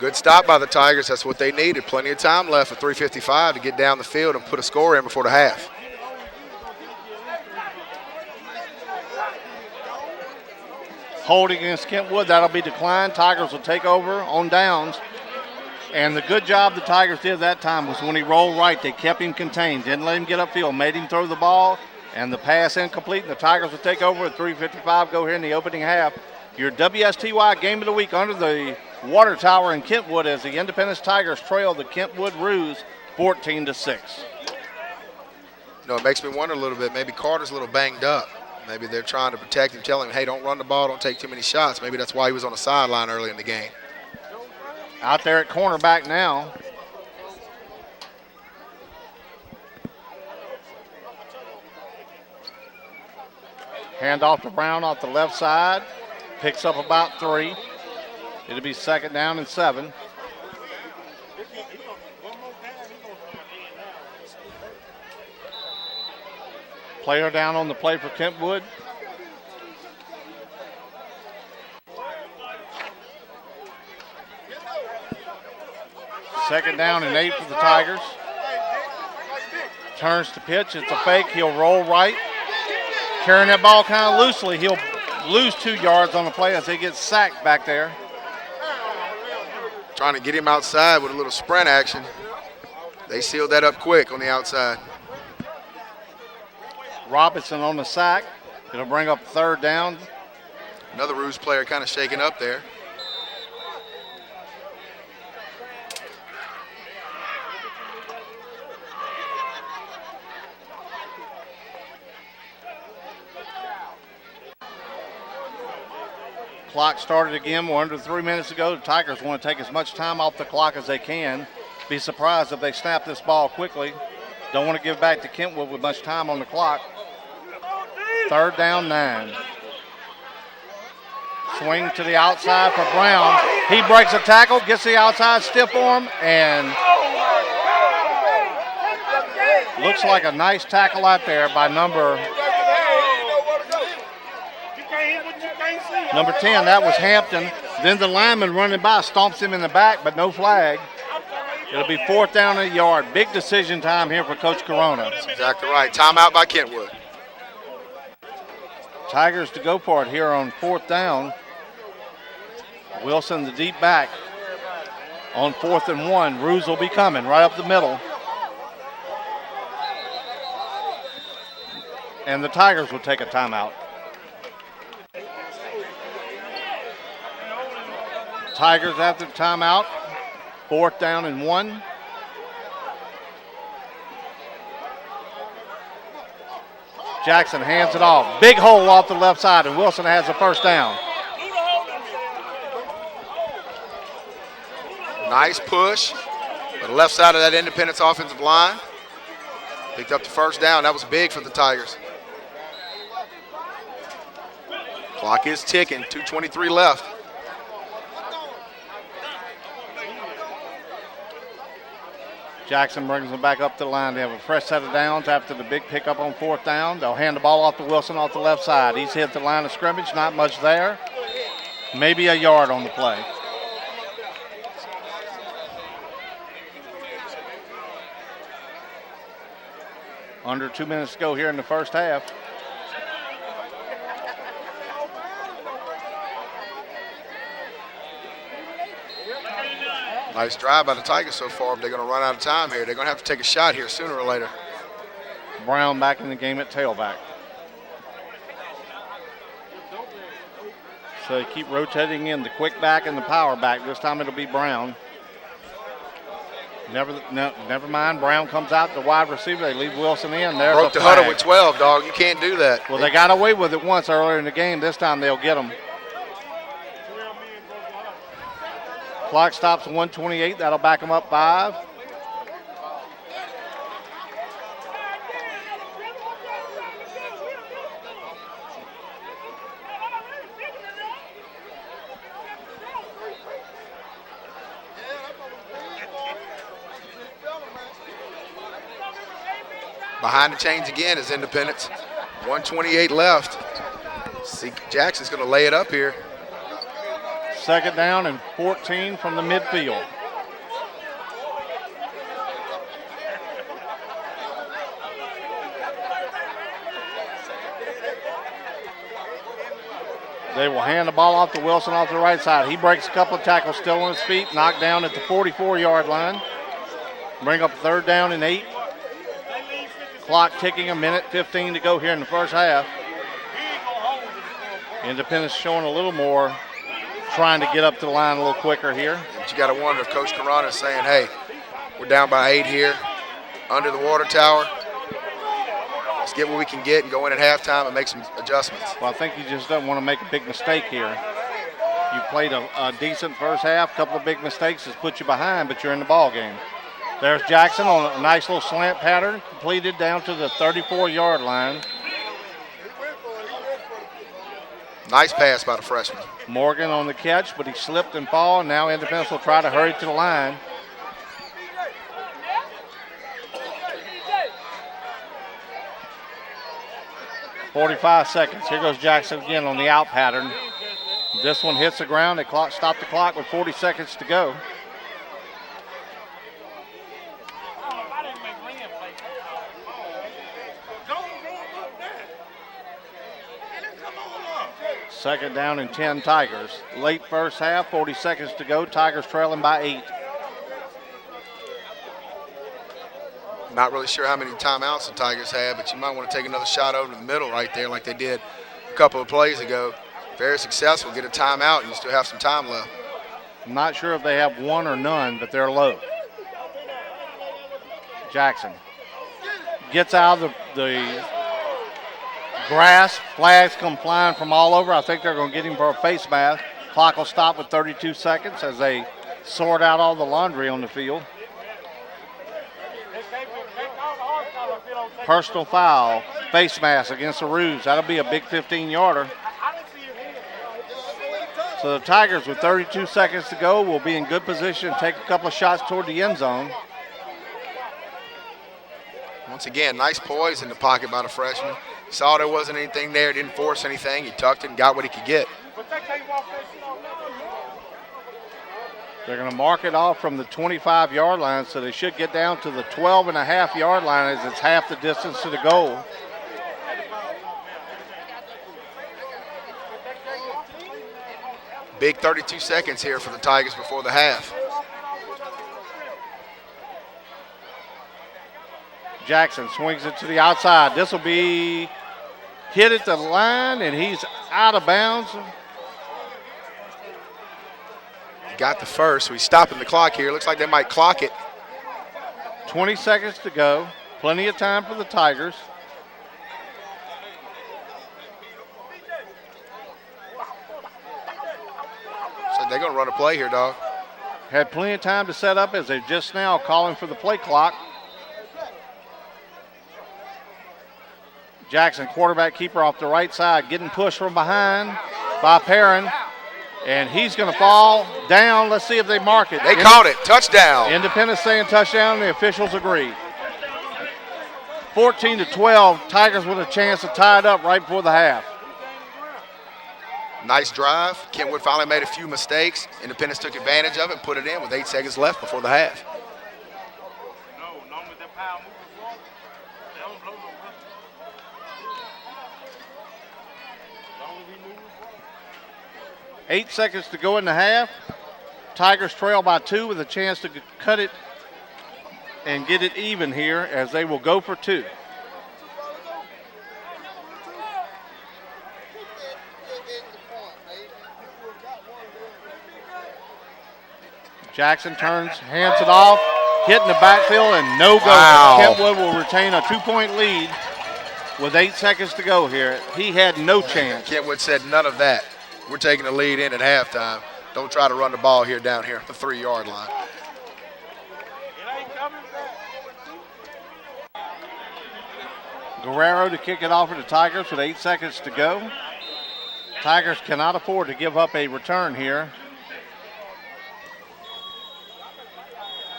Good stop by the Tigers. That's what they needed. Plenty of time left at 3:55 to get down the field and put a score in before the half. Holding against Kentwood, that'll be declined. Tigers will take over on downs. And the good job the Tigers did that time was when he rolled right, they kept him contained, didn't let him get upfield, made him throw the ball, and the pass incomplete, and the Tigers will take over with 3:55 go here in the opening half. Your WSTY game of the week under the water tower in Kentwood as the Independence Tigers trail the Kentwood Roos 14-6. You know, it makes me wonder a little bit. Maybe Carter's a little banged up. Maybe they're trying to protect him, telling him, hey, don't run the ball, don't take too many shots. Maybe that's why he was on the sideline early in the game. Out there at cornerback now. Hand off to Brown off the left side. Picks up about 3. It'll be 2nd down and 7. Player down on the play for Kentwood. Second down and 8 for the Tigers. Turns to pitch. It's a fake. He'll roll right. Carrying that ball kind of loosely. He'll lose 2 yards on the play as he gets sacked back there. Trying to get him outside with a little sprint action. They sealed that up quick on the outside. Robinson on the sack. It'll bring up 3rd down. Another Roos player kind of shaking up there. Clock started again. We're under 3 minutes to go. The Tigers want to take as much time off the clock as they can. Be surprised if they snap this ball quickly. Don't want to give back to Kentwood with much time on the clock. 3rd down, 9. Swing to the outside for Brown. He breaks a tackle, gets the outside stiff arm, and looks like a nice tackle out there by number 10. That was Hampton. Then the lineman running by stomps him in the back, but no flag. It'll be 4th down and a yard. Big decision time here for Coach Corona. That's exactly right. Timeout by Kentwood. Tigers to go for it here on 4th down. Wilson, the deep back, on 4th and 1. Roos will be coming right up the middle. And the Tigers will take a timeout. Tigers after the timeout. 4th down and 1. Jackson hands it off. Big hole off the left side, and Wilson has the 1st down. Nice push. On the left side of that Independence offensive line. Picked up the 1st down. That was big for the Tigers. Clock is ticking. 2:23 left. Jackson brings them back up to the line. They have a fresh set of downs after the big pickup on 4th down. They'll hand the ball off to Wilson off the left side. He's hit the line of scrimmage, not much there. Maybe a yard on the play. Under 2 minutes to go here in the first half. Nice drive by the Tigers so far, but they're going to run out of time here. They're going to have to take a shot here sooner or later. Brown back in the game at tailback. So they keep rotating in the quick back and the power back. This time it'll be Brown. Never mind. Brown comes out, the wide receiver. They leave Wilson in. There's Broke the huddle with 12, dog. You can't do that. Well, they got away with it once earlier in the game. This time they'll get them. Clock stops at 1:28. That'll back them up 5. Behind the chains again is Independence. 1:28 left. See, Jackson's going to lay it up here. 2nd down and 14 from the midfield. They will hand the ball off to Wilson off the right side. He breaks a couple of tackles, still on his feet, knocked down at the 44-yard line. Bring up 3rd down and 8. Clock ticking, 1:15 to go here in the first half. Independence showing a little more, trying to get up to the line a little quicker here. But you got to wonder if Coach Carana is saying, hey, we're down by 8 here, under the water tower. Let's get what we can get and go in at halftime and make some adjustments. Well, I think he just doesn't want to make a big mistake here. You played a decent first half, couple of big mistakes has put you behind, but you're in the ball game. There's Jackson on a nice little slant pattern, completed down to the 34-yard line. Nice pass by the freshman. Morgan on the catch, but he slipped and fall, and now Independence will try to hurry to the line. .45 seconds. Here goes Jackson again on the out pattern. This one hits the ground. They stop the clock with 40 seconds to go. Second down and 10 Tigers. Late first half, 40 seconds to go. Tigers trailing by 8. Not really sure how many timeouts the Tigers have, but you might want to take another shot over the middle right there like they did a couple of plays ago. Very successful. Get a timeout and you still have some time left. I'm not sure if they have one or none, but they're low. Jackson gets out of the grass. Flags come flying from all over. I think they're going to get him for a face mask. Clock will stop with 32 seconds as they sort out all the laundry on the field. Personal foul, face mask against the Roos. That'll be a big 15-yarder. So the Tigers, with 32 seconds to go, will be in good position to take a couple of shots toward the end zone. Once again, nice poise in the pocket by the freshman. Saw there wasn't anything there, didn't force anything. He tucked it and got what he could get. They're going to mark it off from the 25-yard line, so they should get down to the 12.5-yard line as it's half the distance to the goal. Big 32 seconds here for the Tigers before the half. Jackson swings it to the outside. This will be hit at the line, and he's out of bounds. Got the first, so he's stopping the clock here. Looks like they might clock it. 20 seconds to go. Plenty of time for the Tigers. So they're going to run a play here, dog. Had plenty of time to set up as they're just now calling for the play clock. Jackson, quarterback keeper off the right side, getting pushed from behind by Perrin. And he's going to fall down. Let's see if they mark it. They caught it. Touchdown. Independence saying touchdown. The officials agree. 14-12. Tigers with a chance to tie it up right before the half. Nice drive. Kentwood finally made a few mistakes. Independence took advantage of it and put it in with 8 seconds left before the half. 8 seconds to go in the half. Tigers trail by 2 with a chance to cut it and get it even here as they will go for 2. Jackson turns, hands it off, hitting the backfield, and no go. Wow. Kentwood will retain a 2-point lead with 8 seconds to go here. He had no chance. Kentwood said none of that. We're taking the lead in at halftime. Don't try to run the ball here down here at the 3-yard line. Guerrero to kick it off for the Tigers with 8 seconds to go. Tigers cannot afford to give up a return here.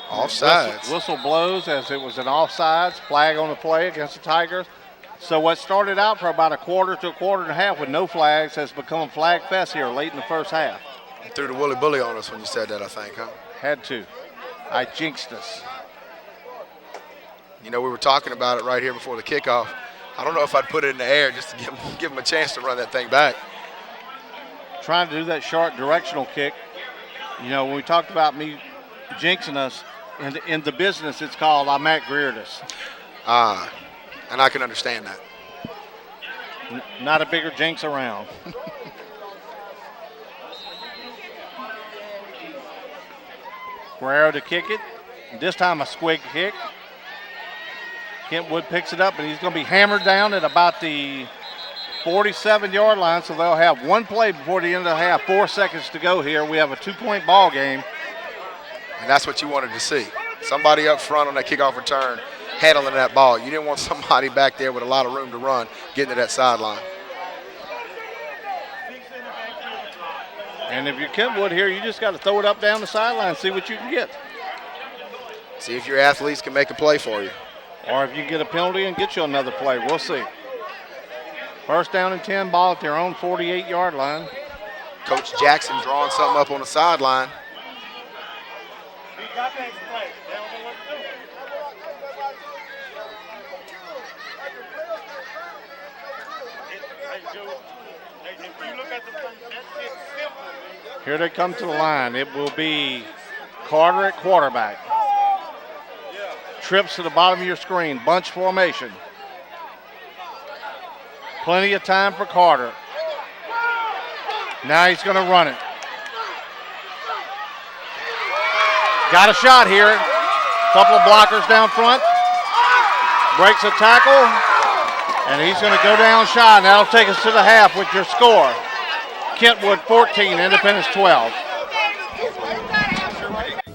Offsides. Whistle blows as it was an offsides. Flag on the play against the Tigers. So what started out for about a quarter to a quarter and a half with no flags has become a flag fest here late in the first half. You threw the Willy Bully on us when you said that, I think, huh? Had to. I jinxed us. You know, we were talking about it right here before the kickoff. I don't know if I'd put it in the air just to give them a chance to run that thing back. trying to do that short directional kick. You know, when we talked about me jinxing us, in the business it's called I Matt Greered us. And I can understand that. Not a bigger jinx around. Guerrero to kick it. This time a squig kick. Kentwood picks it up, but he's going to be hammered down at about the 47-yard line, so they'll have one play before the end of the half. 4 seconds to go here. We have a 2-point ball game. And that's what you wanted to see. Somebody up front on that kickoff return handling that ball. You didn't want somebody back there with a lot of room to run getting to that sideline. And if you're Kentwood here, you just got to throw it up down the sideline and see what you can get. See if your athletes can make a play for you. Or if you get a penalty and get you another play. We'll see. First down and 10, ball at their own 48-yard line. Coach Jackson drawing something up on the sideline. Here they come to the line. It will be Carter at quarterback. Trips to the bottom of your screen. Bunch formation. Plenty of time for Carter. Now he's going to run it. Got a shot here. Couple of blockers down front. Breaks a tackle. And he's going to go down shy. And that'll take us to the half with your score. Kentwood 14, Independence 12.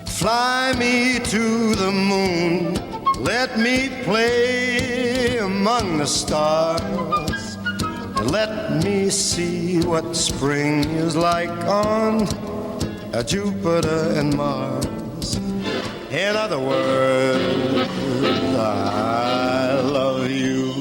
Fly me to the moon, let me play among the stars, and let me see what spring is like on Jupiter and Mars. In other words, I love you.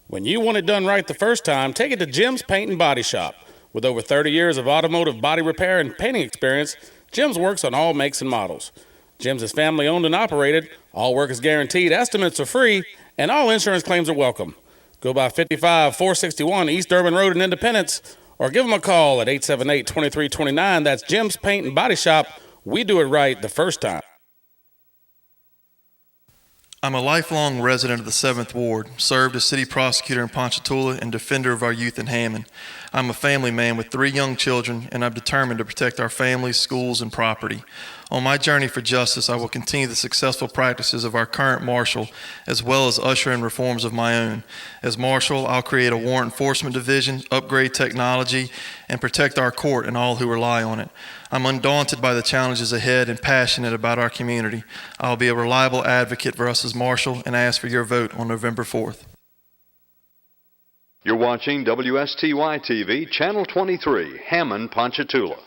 When you want it done right the first time, take it to Jim's Paint and Body Shop. With over 30 years of automotive body repair and painting experience, Jim's works on all makes and models. Jim's is family owned and operated, all work is guaranteed, estimates are free, and all insurance claims are welcome. Go by 55-461 East Urban Road in Independence, or give them a call at 878-2329. That's Jim's Paint and Body Shop. We do it right the first time. I'm a lifelong resident of the 7th Ward, served as city prosecutor in Ponchatoula and defender of our youth in Hammond. I'm a family man with 3 young children, and I'm determined to protect our families, schools, and property. On my journey for justice, I will continue the successful practices of our current marshal, as well as usher in reforms of my own. As marshal, I'll create a warrant enforcement division, upgrade technology, and protect our court and all who rely on it. I'm undaunted by the challenges ahead and passionate about our community. I'll be a reliable advocate for us as marshal and ask for your vote on November 4th. You're watching WSTY TV, Channel 23, Hammond, Ponchatoula.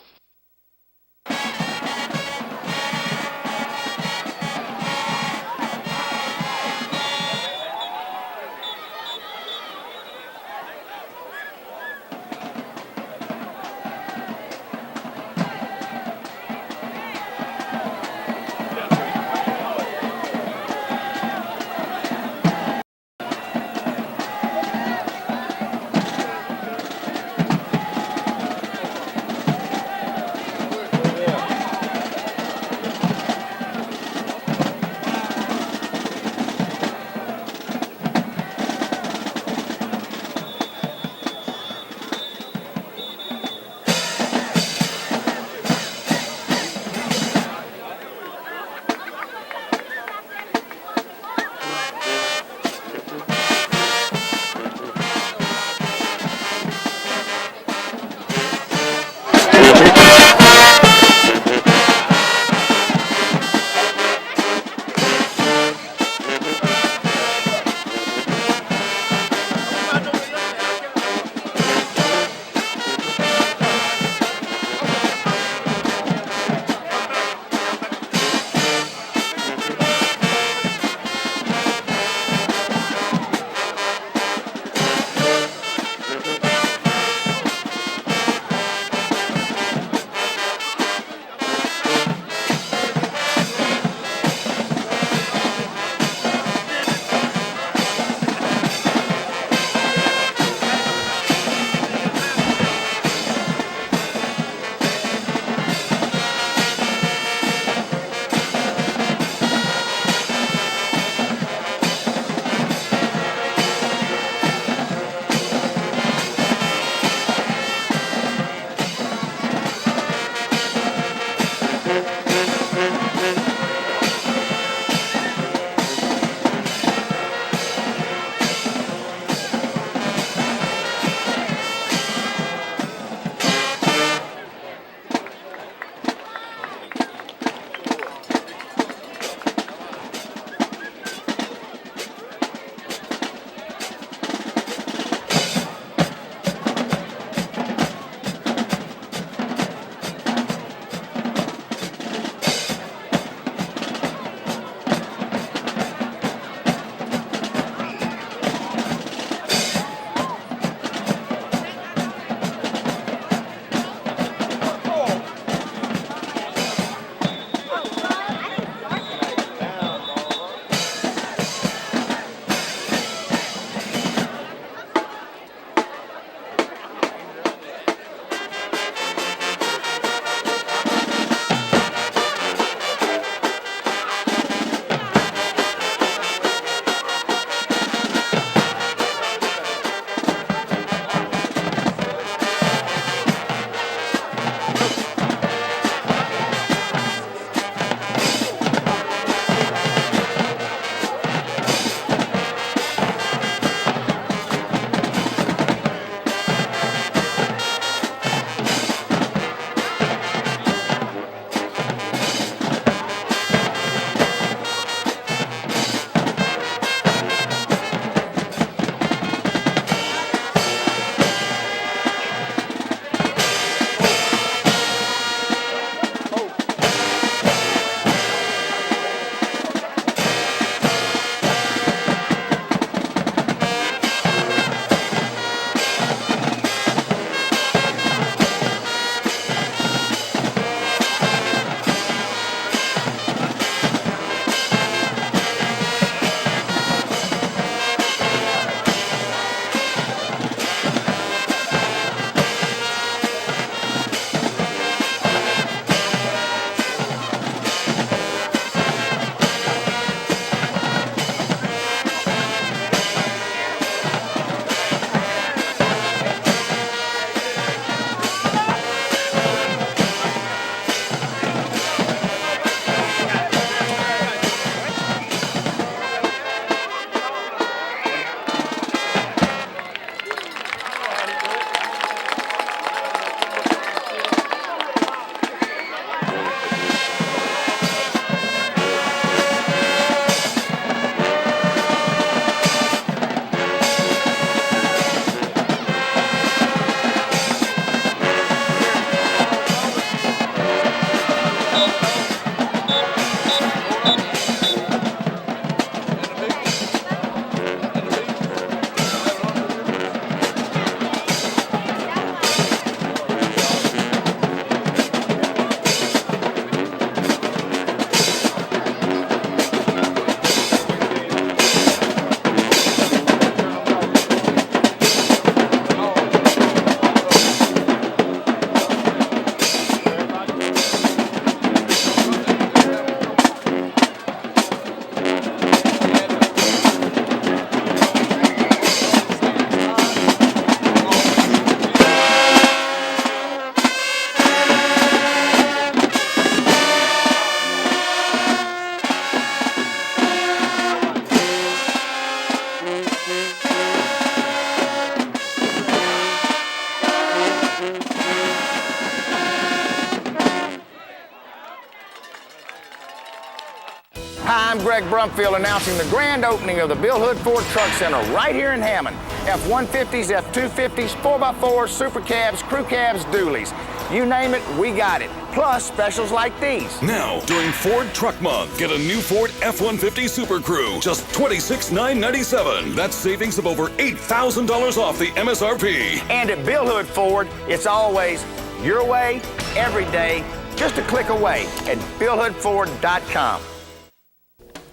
Greg Brumfield announcing the grand opening of the Bill Hood Ford Truck Center right here in Hammond. F-150s, F-250s, 4x4s, super cabs, crew cabs, dualies. You name it, we got it. Plus specials like these. Now, during Ford Truck Month, get a new Ford F-150 Super Crew, just $26,997. That's savings of over $8,000 off the MSRP. And at Bill Hood Ford, it's always your way, every day, just a click away at BillHoodFord.com.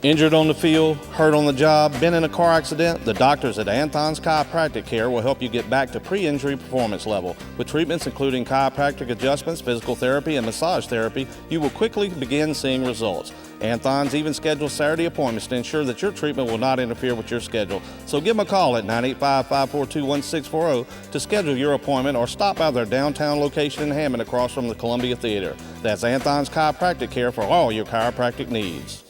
Injured on the field, hurt on the job, been in a car accident? The doctors at Anthon's Chiropractic Care will help you get back to pre-injury performance level. With treatments including chiropractic adjustments, physical therapy, and massage therapy, you will quickly begin seeing results. Anthon's even schedules Saturday appointments to ensure that your treatment will not interfere with your schedule. So give them a call at 985-542-1640 to schedule your appointment or stop by their downtown location in Hammond across from the Columbia Theater. That's Anthon's Chiropractic Care for all your chiropractic needs.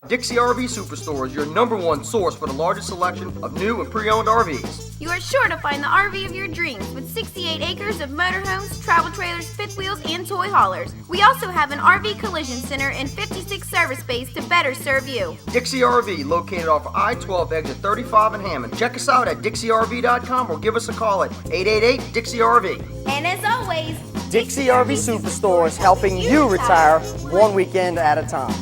Dixie RV Superstore is your #1 source for the largest selection of new and pre-owned RVs. You are sure to find the RV of your dreams with 68 acres of motorhomes, travel trailers, fifth wheels, and toy haulers. We also have an RV collision center and 56 service bays to better serve you. Dixie RV, located off I-12 exit 35 in Hammond. Check us out at DixieRV.com or give us a call at 888-DIXIE-RV. And as always, Dixie RV Superstore is helping you retire one weekend at a time.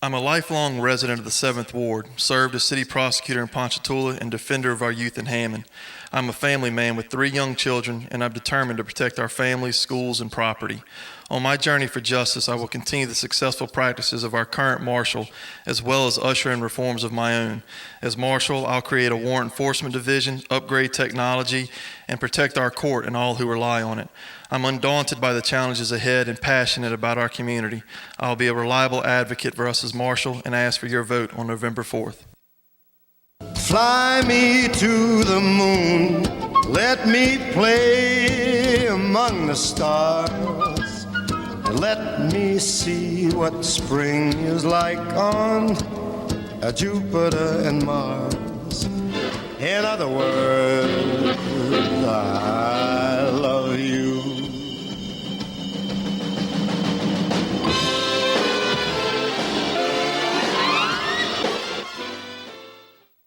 I'm a lifelong resident of the 7th Ward, served as city prosecutor in Ponchatoula and defender of our youth in Hammond. I'm a family man with 3 young children, and I'm determined to protect our families, schools, and property. On my journey for justice, I will continue the successful practices of our current marshal, as well as usher in reforms of my own. As marshal, I'll create a warrant enforcement division, upgrade technology, and protect our court and all who rely on it. I'm undaunted by the challenges ahead and passionate about our community. I'll be a reliable advocate for us as marshal and ask for your vote on November 4th. Fly me to the moon, let me play among the stars, and let me see what spring is like on Jupiter and Mars. In other words, I love you.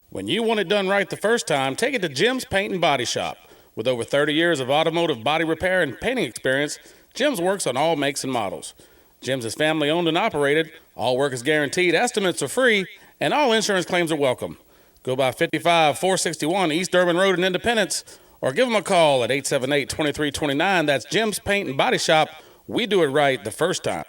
When you want it done right the first time, take it to Jim's Paint and Body Shop. With over 30 years of automotive body repair and painting experience, Jim's works on all makes and models. Jim's is family owned and operated, all work is guaranteed, estimates are free, and all insurance claims are welcome. Go by 55-461 East Durban Road in Independence, or give them a call at 878-2329. That's Jim's Paint and Body Shop. We do it right the first time.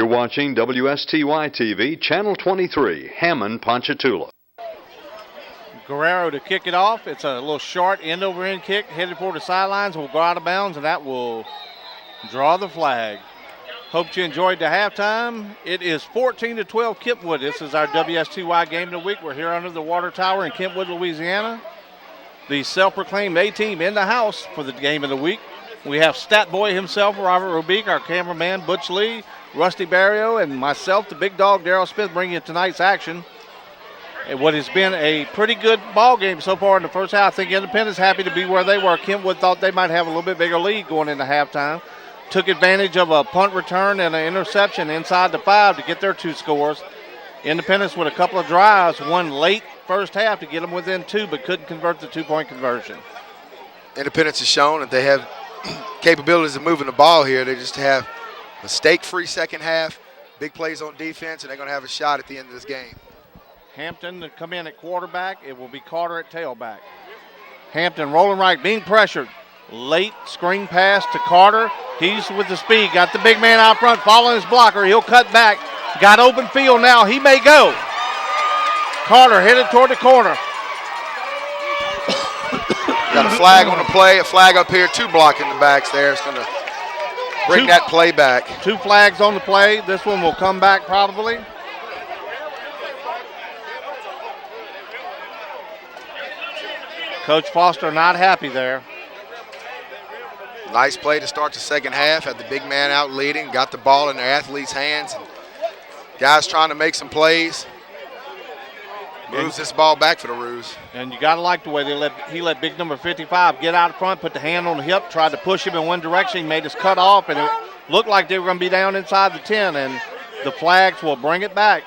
You're watching WSTY TV, Channel 23, Hammond, Ponchatoula. Guerrero to kick it off. It's a little short end-over-end kick headed for the sidelines. Will go out of bounds, and that will draw the flag. Hope you enjoyed the halftime. It is 14-12 Kentwood. This is our WSTY game of the week. We're here under the water tower in Kentwood, Louisiana. The self-proclaimed A-team in the house for the game of the week. We have Stat Boy himself, Robert Robique, our cameraman, Butch Lee, Rusty Barrio, and myself, the big dog, Darrell Smith, bringing you tonight's action. And what has been a pretty good ball game so far in the first half. I think Independence happy to be where they were. Kentwood thought they might have a little bit bigger lead going into halftime. Took advantage of a punt return and an interception inside the 5 to get their 2 scores. Independence with a couple of drives, one late first half to get them within 2, but couldn't convert the 2-point conversion. Independence has shown that they have capabilities of moving the ball here. They just have mistake-free second half, big plays on defense, and they're going to have a shot at the end of this game. Hampton to come in at quarterback. It will be Carter at tailback. Hampton rolling right, being pressured. Late screen pass to Carter. He's with the speed. Got the big man out front, following his blocker. He'll cut back. Got open field now. He may go. Carter headed toward the corner. Got a flag on the play, a flag up here, 2 blocking the backs there. It's going to bring that play back. 2 flags on the play. This one will come back probably. Coach Foster not happy there. Nice play to start the second half. Had the big man out leading, got the ball in their athletes' hands. And guys trying to make some plays. Moves this ball back for the Roos. And you got to like the way he let big number 55 get out front, put the hand on the hip, tried to push him in one direction. He made his cut off, and it looked like they were going to be down inside the 10, and the flags will bring it back.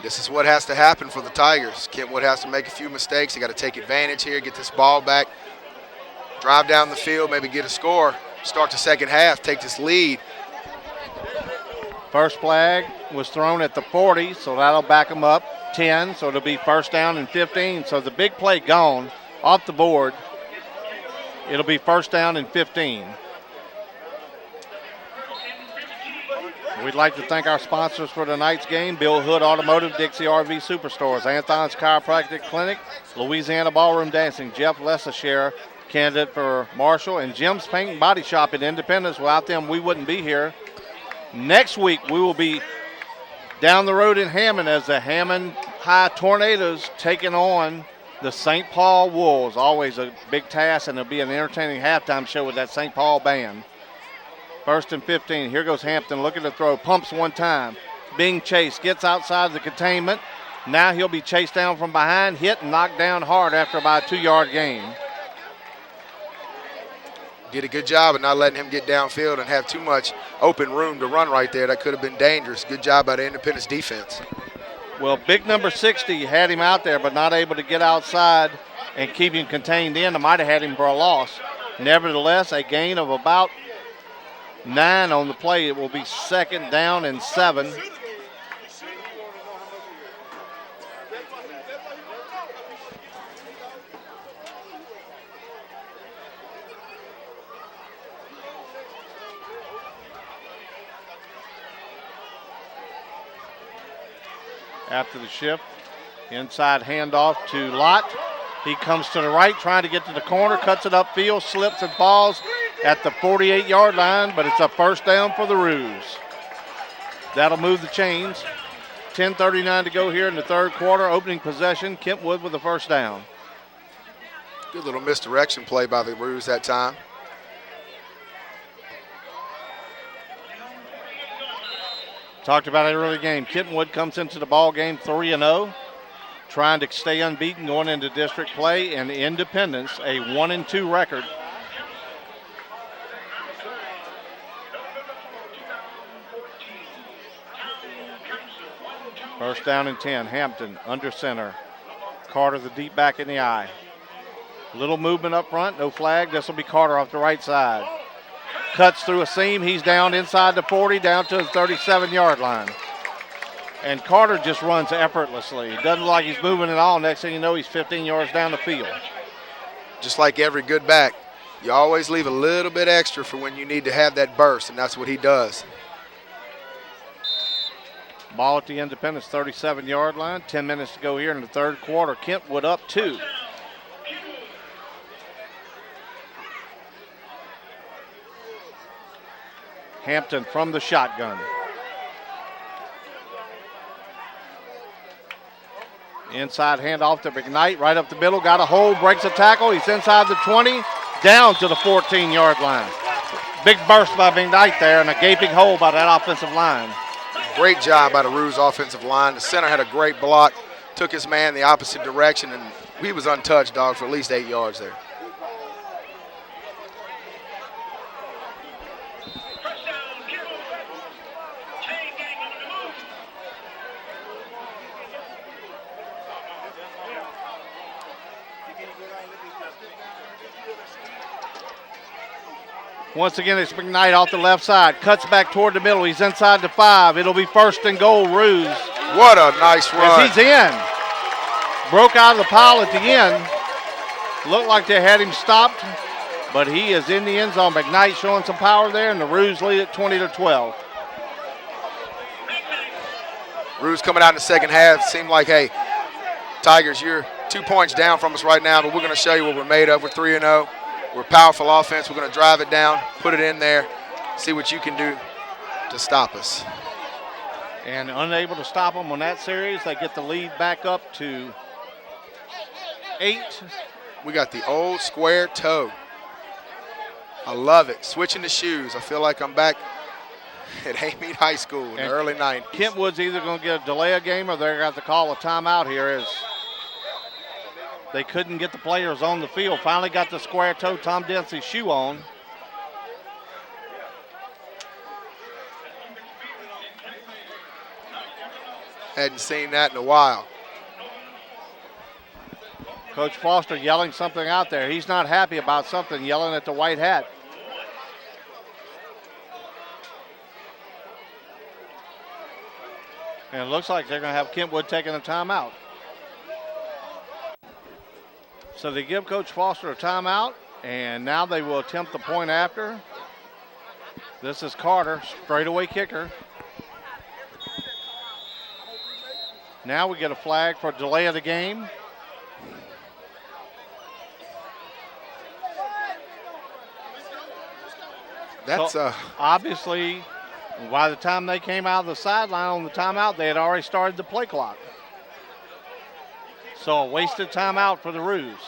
This is what has to happen for the Tigers. Kentwood has to make a few mistakes. They got to take advantage here, get this ball back, drive down the field, maybe get a score, start the second half, take this lead. First flag was thrown at the 40, so that'll back them up 10, so it'll be first down and 15. So the big play gone off the board. It'll be first down and 15. We'd like to thank our sponsors for tonight's game: Bill Hood Automotive, Dixie RV Superstores, Anthon's Chiropractic Clinic, Louisiana Ballroom Dancing, Jeff Lessashare, candidate for Marshall, and Jim's Paint and Body Shop at Independence. Without them, we wouldn't be here. Next week, we will be down the road in Hammond as the Hammond High Tornadoes taking on the St. Paul Wolves. Always a big task, and it'll be an entertaining halftime show with that St. Paul band. First and 15. Here goes Hampton looking to throw. Pumps one time. Being chased. Gets outside the containment. Now he'll be chased down from behind. Hit and knocked down hard after about a 2-yard gain. Did a good job of not letting him get downfield and have too much open room to run right there. That could have been dangerous. Good job by the Independence defense. Well, big number 60 had him out there, but not able to get outside and keep him contained in. It might have had him for a loss. Nevertheless, a gain of about 9 on the play. It will be second down and 7. After the shift, inside handoff to Lott. He comes to the right, trying to get to the corner, cuts it upfield, slips and falls at the 48-yard line, but it's a first down for the Roos. That'll move the chains. 10:39 to go here in the third quarter. Opening possession, Kentwood with the first down. Good little misdirection play by the Roos that time. Talked about it early game. Kentwood comes into the ball game 3-0, trying to stay unbeaten going into district play, and Independence a 1-2 record. First down and 10. Hampton under center. Carter the deep back in the eye. Little movement up front, no flag. This will be Carter off the right side. Cuts through a seam. He's down inside the 40, down to the 37-yard line. And Carter just runs effortlessly. It doesn't look like he's moving at all. Next thing you know, he's 15 yards down the field. Just like every good back, You always leave a little bit extra for when you need to have that burst, and that's what he does. Ball at the Independence 37-yard line. 10 minutes to go here in the third quarter. Kentwood up 2. Hampton from the shotgun. Inside handoff to McKnight, right up the middle, got a hold, breaks a tackle. He's inside the 20, down to the 14-yard line. Big burst by McKnight there and a gaping hole by that offensive line. Great job by the Roos offensive line. The center had a great block, took his man the opposite direction, and he was untouched, dog, for at least 8 yards there. Once again, it's McKnight off the left side. Cuts back toward the middle. He's inside the 5. It'll be first and goal, Roos. What a nice run. As he's in. Broke out of the pile at the end. Looked like they had him stopped, but he is in the end zone. McKnight showing some power there, and the Roos lead at 20-12. Roos coming out in the second half. Seemed like, hey, Tigers, you're 2 points down from us right now, but we're going to show you what we're made of. We're 3-0. We're a powerful offense. We're going to drive it down, put it in there, see what you can do to stop us. And unable to stop them on that series, they get the lead back up to 8. We got the old square toe. I love it. Switching the shoes. I feel like I'm back at Amite High School in the early 90s. Kentwood's either going to get a delay a game or they're going to have to call a timeout here as they couldn't get the players on the field. Finally got the square toe Tom Dempsey's shoe on. Hadn't seen that in a while. Coach Foster yelling something out there. He's not happy about something, yelling at the white hat. And it looks like they're going to have Kentwood taking a timeout. So they give Coach Foster a timeout, and now they will attempt the point after. This is Carter, straightaway kicker. Now we get a flag for delay of the game. That's obviously, by the time they came out of the sideline on the timeout, they had already started the play clock. So a wasted timeout for the Roos.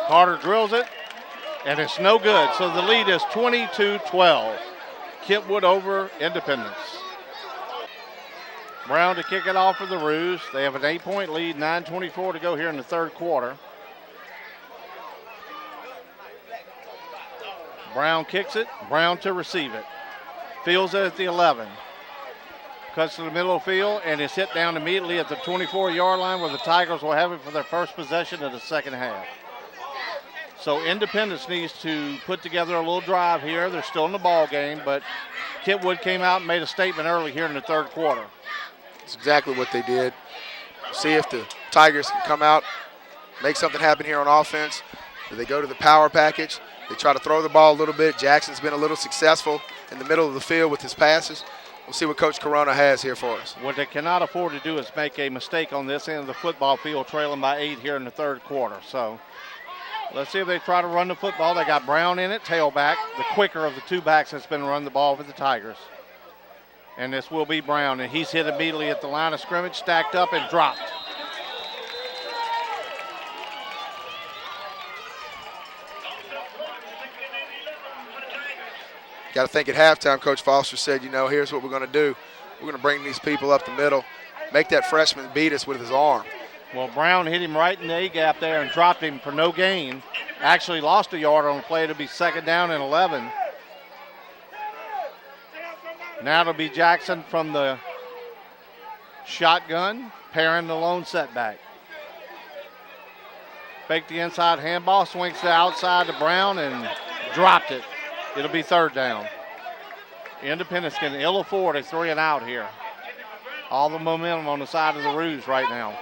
Carter drills it, and it's no good. So the lead is 22-12. Kentwood over Independence. Brown to kick it off for the Roos. They have an 8-point lead, 9:24 to go here in the third quarter. Brown kicks it, Brown to receive it. Fields it at the 11. Cuts to the middle of the field, and is hit down immediately at the 24-yard line where the Tigers will have it for their first possession of the second half. So Independence needs to put together a little drive here. They're still in the ball game, but Kentwood came out and made a statement early here in the third quarter. That's exactly what they did. See if the Tigers can come out, make something happen here on offense. Do they go to the power package? They try to throw the ball a little bit. Jackson's been a little successful in the middle of the field with his passes. We'll see what Coach Corona has here for us. What they cannot afford to do is make a mistake on this end of the football field, trailing by 8 here in the third quarter. So let's see if they try to run the football. They got Brown in it, tailback, the quicker of the two backs that's been running the ball for the Tigers. And this will be Brown, and he's hit immediately at the line of scrimmage, stacked up and dropped. Got to think at halftime, Coach Foster said, you know, here's what we're going to do. We're going to bring these people up the middle, make that freshman beat us with his arm. Well, Brown hit him right in the A-gap there and dropped him for no gain. Actually lost a yard on the play. It'll be second down and 11. Now it'll be Jackson from the shotgun, pairing the lone setback. faked the inside handball, swings to the outside to Brown and dropped it. It'll be third down. Independence can ill afford a 3 and out here. All the momentum on the side of the Roos right now.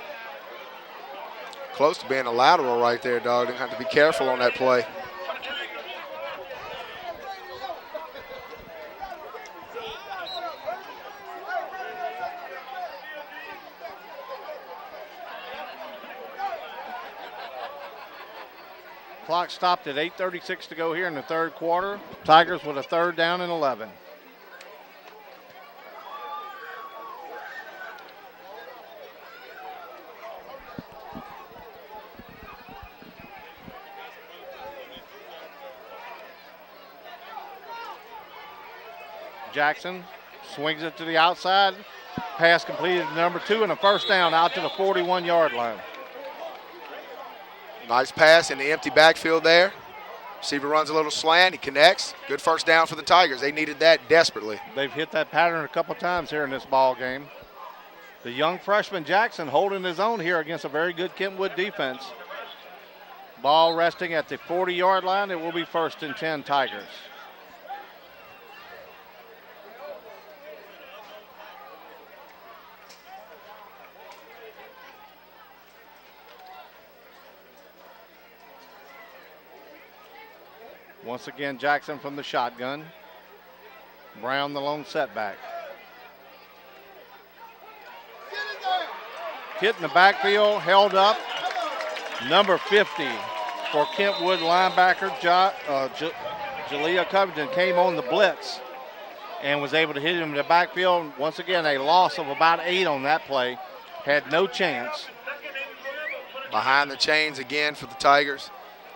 Close to being a lateral right there, dog. They have to be careful on that play. Clock stopped at 8:36 to go here in the third quarter. Tigers with a third down and 11. Jackson swings it to the outside. Pass completed to number 2 and a first down out to the 41-yard line. Nice pass in the empty backfield there. Receiver runs a little slant. He connects. Good first down for the Tigers. They needed that desperately. They've hit that pattern a couple times here in this ball game. The young freshman Jackson holding his own here against a very good Kentwood defense. Ball resting at the 40-yard line. It will be 1st and 10 Tigers. Once again, Jackson from the shotgun. Brown the lone setback. Hit in the backfield, held up. Number 50 for Kentwood linebacker Jalea Covington came on the blitz and was able to hit him in the backfield. Once again, a loss of about 8 on that play. Had no chance. Behind the chains again for the Tigers.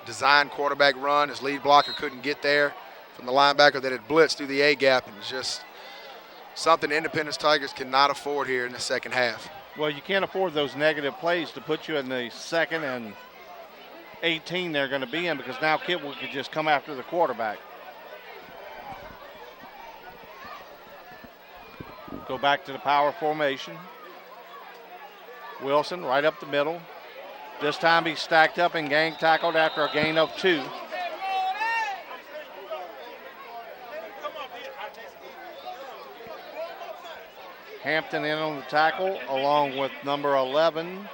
Design quarterback run. His lead blocker couldn't get there from the linebacker that had blitzed through the A-gap. And just something Independence Tigers cannot afford here in the second half. Well, you can't afford those negative plays to put you in the 2nd and 18 they're going to be in, because now Kentwood could just come after the quarterback. Go back to the power formation. Wilson right up the middle. This time he's stacked up and gang tackled after a gain of 2. Hampton in on the tackle along with number 11,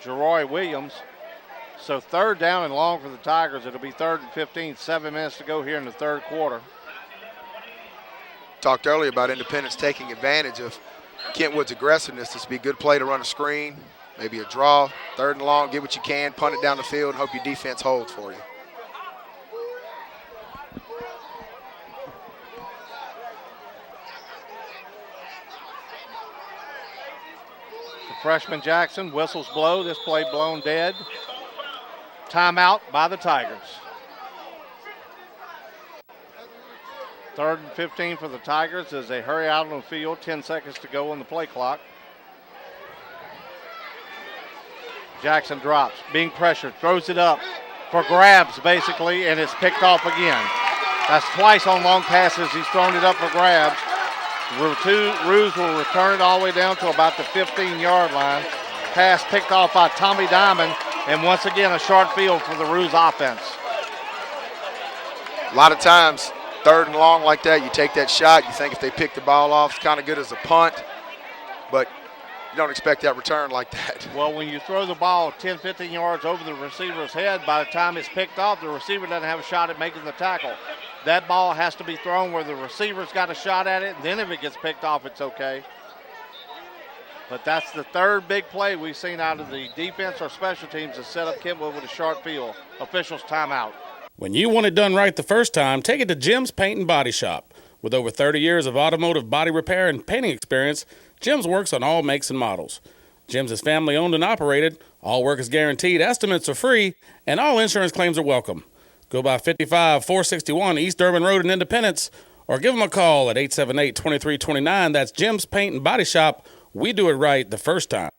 Jeroy Williams. So third down and long for the Tigers. It'll be 3rd and 15, 7 minutes to go here in the third quarter. Talked earlier about Independence taking advantage of Kentwood's aggressiveness. This would be a good play to run a screen. Maybe a draw, 3rd and long, get what you can, punt it down the field, and hope your defense holds for you. The freshman Jackson, whistles blow, this play blown dead. Timeout by the Tigers. 3rd and 15 for the Tigers as they hurry out on the field, 10 seconds to go on the play clock. Jackson drops, being pressured, throws it up for grabs basically, and it's picked off again. That's twice on long passes he's thrown it up for grabs. Roos will return it all the way down to about the 15-yard line. Pass picked off by Tommy Diamond, and once again a short field for the Roos offense. A lot of times, 3rd and long like that, you take that shot, you think if they pick the ball off, it's kind of good as a punt, but you don't expect that return like that. Well, when you throw the ball 10, 15 yards over the receiver's head, by the time it's picked off, the receiver doesn't have a shot at making the tackle. That ball has to be thrown where the receiver's got a shot at it, and then if it gets picked off, it's okay. But that's the 3rd big play we've seen out of the defense or special teams to set up Kentwood with a short field. Officials timeout. When you want it done right the first time, take it to Jim's Paint and Body Shop. With over 30 years of automotive body repair and painting experience, Jim's works on all makes and models. Jim's is family owned and operated, all work is guaranteed, estimates are free, and all insurance claims are welcome. Go by 55-461 East Urban Road in Independence, or give them a call at 878-2329. That's Jim's Paint and Body Shop. We do it right the first time.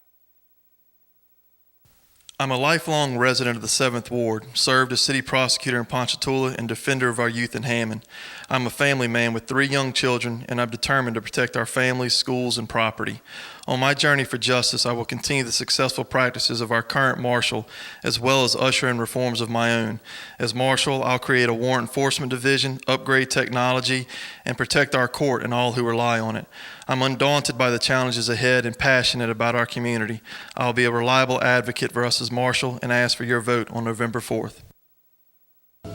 I'm a lifelong resident of the 7th Ward, served as city prosecutor in Ponchatoula and defender of our youth in Hammond. I'm a family man with 3 young children, and I'm determined to protect our families, schools, and property. On my journey for justice, I will continue the successful practices of our current marshal, as well as usher in reforms of my own. As marshal, I'll create a warrant enforcement division, upgrade technology, and protect our court and all who rely on it. I'm undaunted by the challenges ahead and passionate about our community. I'll be a reliable advocate for us as marshal and ask for your vote on November 4th.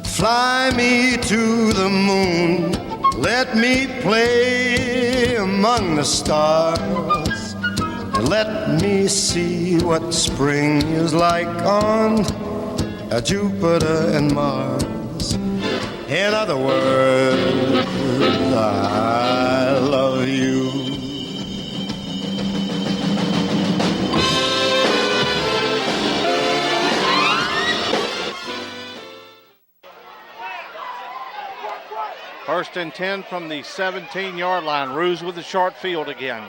Fly me to the moon, let me play among the stars, and let me see what spring is like on Jupiter and Mars. In other words, I love you. First and 10 from the 17-yard line. Ruse with the short field again.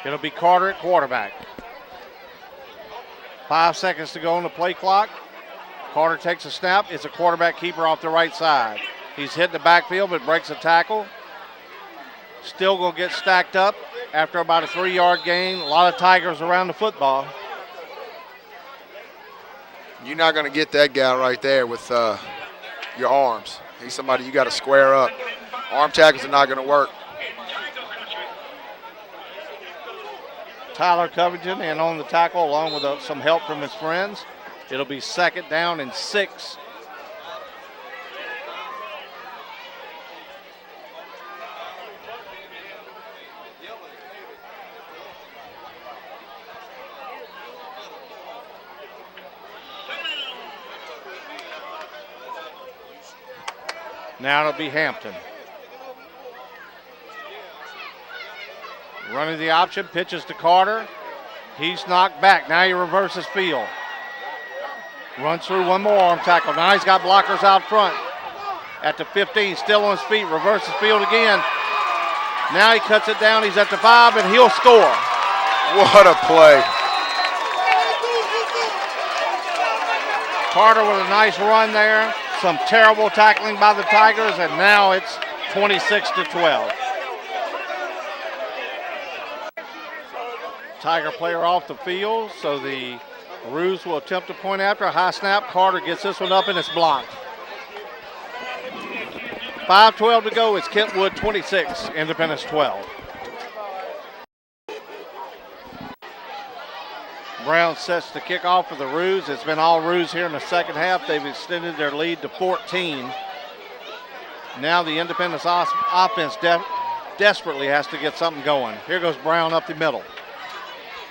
It'll be Carter at quarterback. 5 seconds to go on the play clock. Carter takes a snap. It's a quarterback keeper off the right side. He's hit the backfield but breaks a tackle. Still going to get stacked up after about a 3-yard gain. A lot of Tigers around the football. You're not going to get that guy right there with your arms. He's somebody you got to square up. Arm tackles are not going to work. Tyler Covington in on the tackle along with some help from his friends. It'll be 2nd down and 6. Now it'll be Hampton. Running the option, pitches to Carter. He's knocked back. Now he reverses field. Runs through one more arm tackle. Now he's got blockers out front. At the 15, still on his feet, reverses field again. Now he cuts it down. He's at the 5, and he'll score. What a play. Carter with a nice run there. Some terrible tackling by the Tigers, and now it's 26-12. Tiger player off the field, so the Ruse will attempt to point after. A high snap. Carter gets this one up, and it's blocked. 5:12 to go. It's Kentwood 26, Independence 12. Brown sets the kickoff for the Ruse. It's been all Ruse here in the second half. They've extended their lead to 14. Now the Independence offense desperately has to get something going. Here goes Brown up the middle.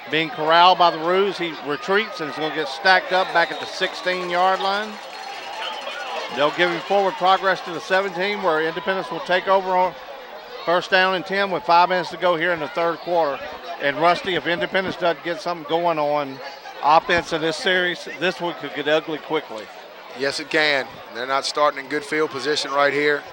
Being corralled by the Ruse, he retreats and is going to get stacked up back at the 16-yard line. They'll give him forward progress to the 17, where Independence will take over on 1st down and 10 with 5 minutes to go here in the third quarter. And Rusty, if Independence doesn't get something going on offense in this series, this one could get ugly quickly. Yes, it can. They're not starting in good field position right here.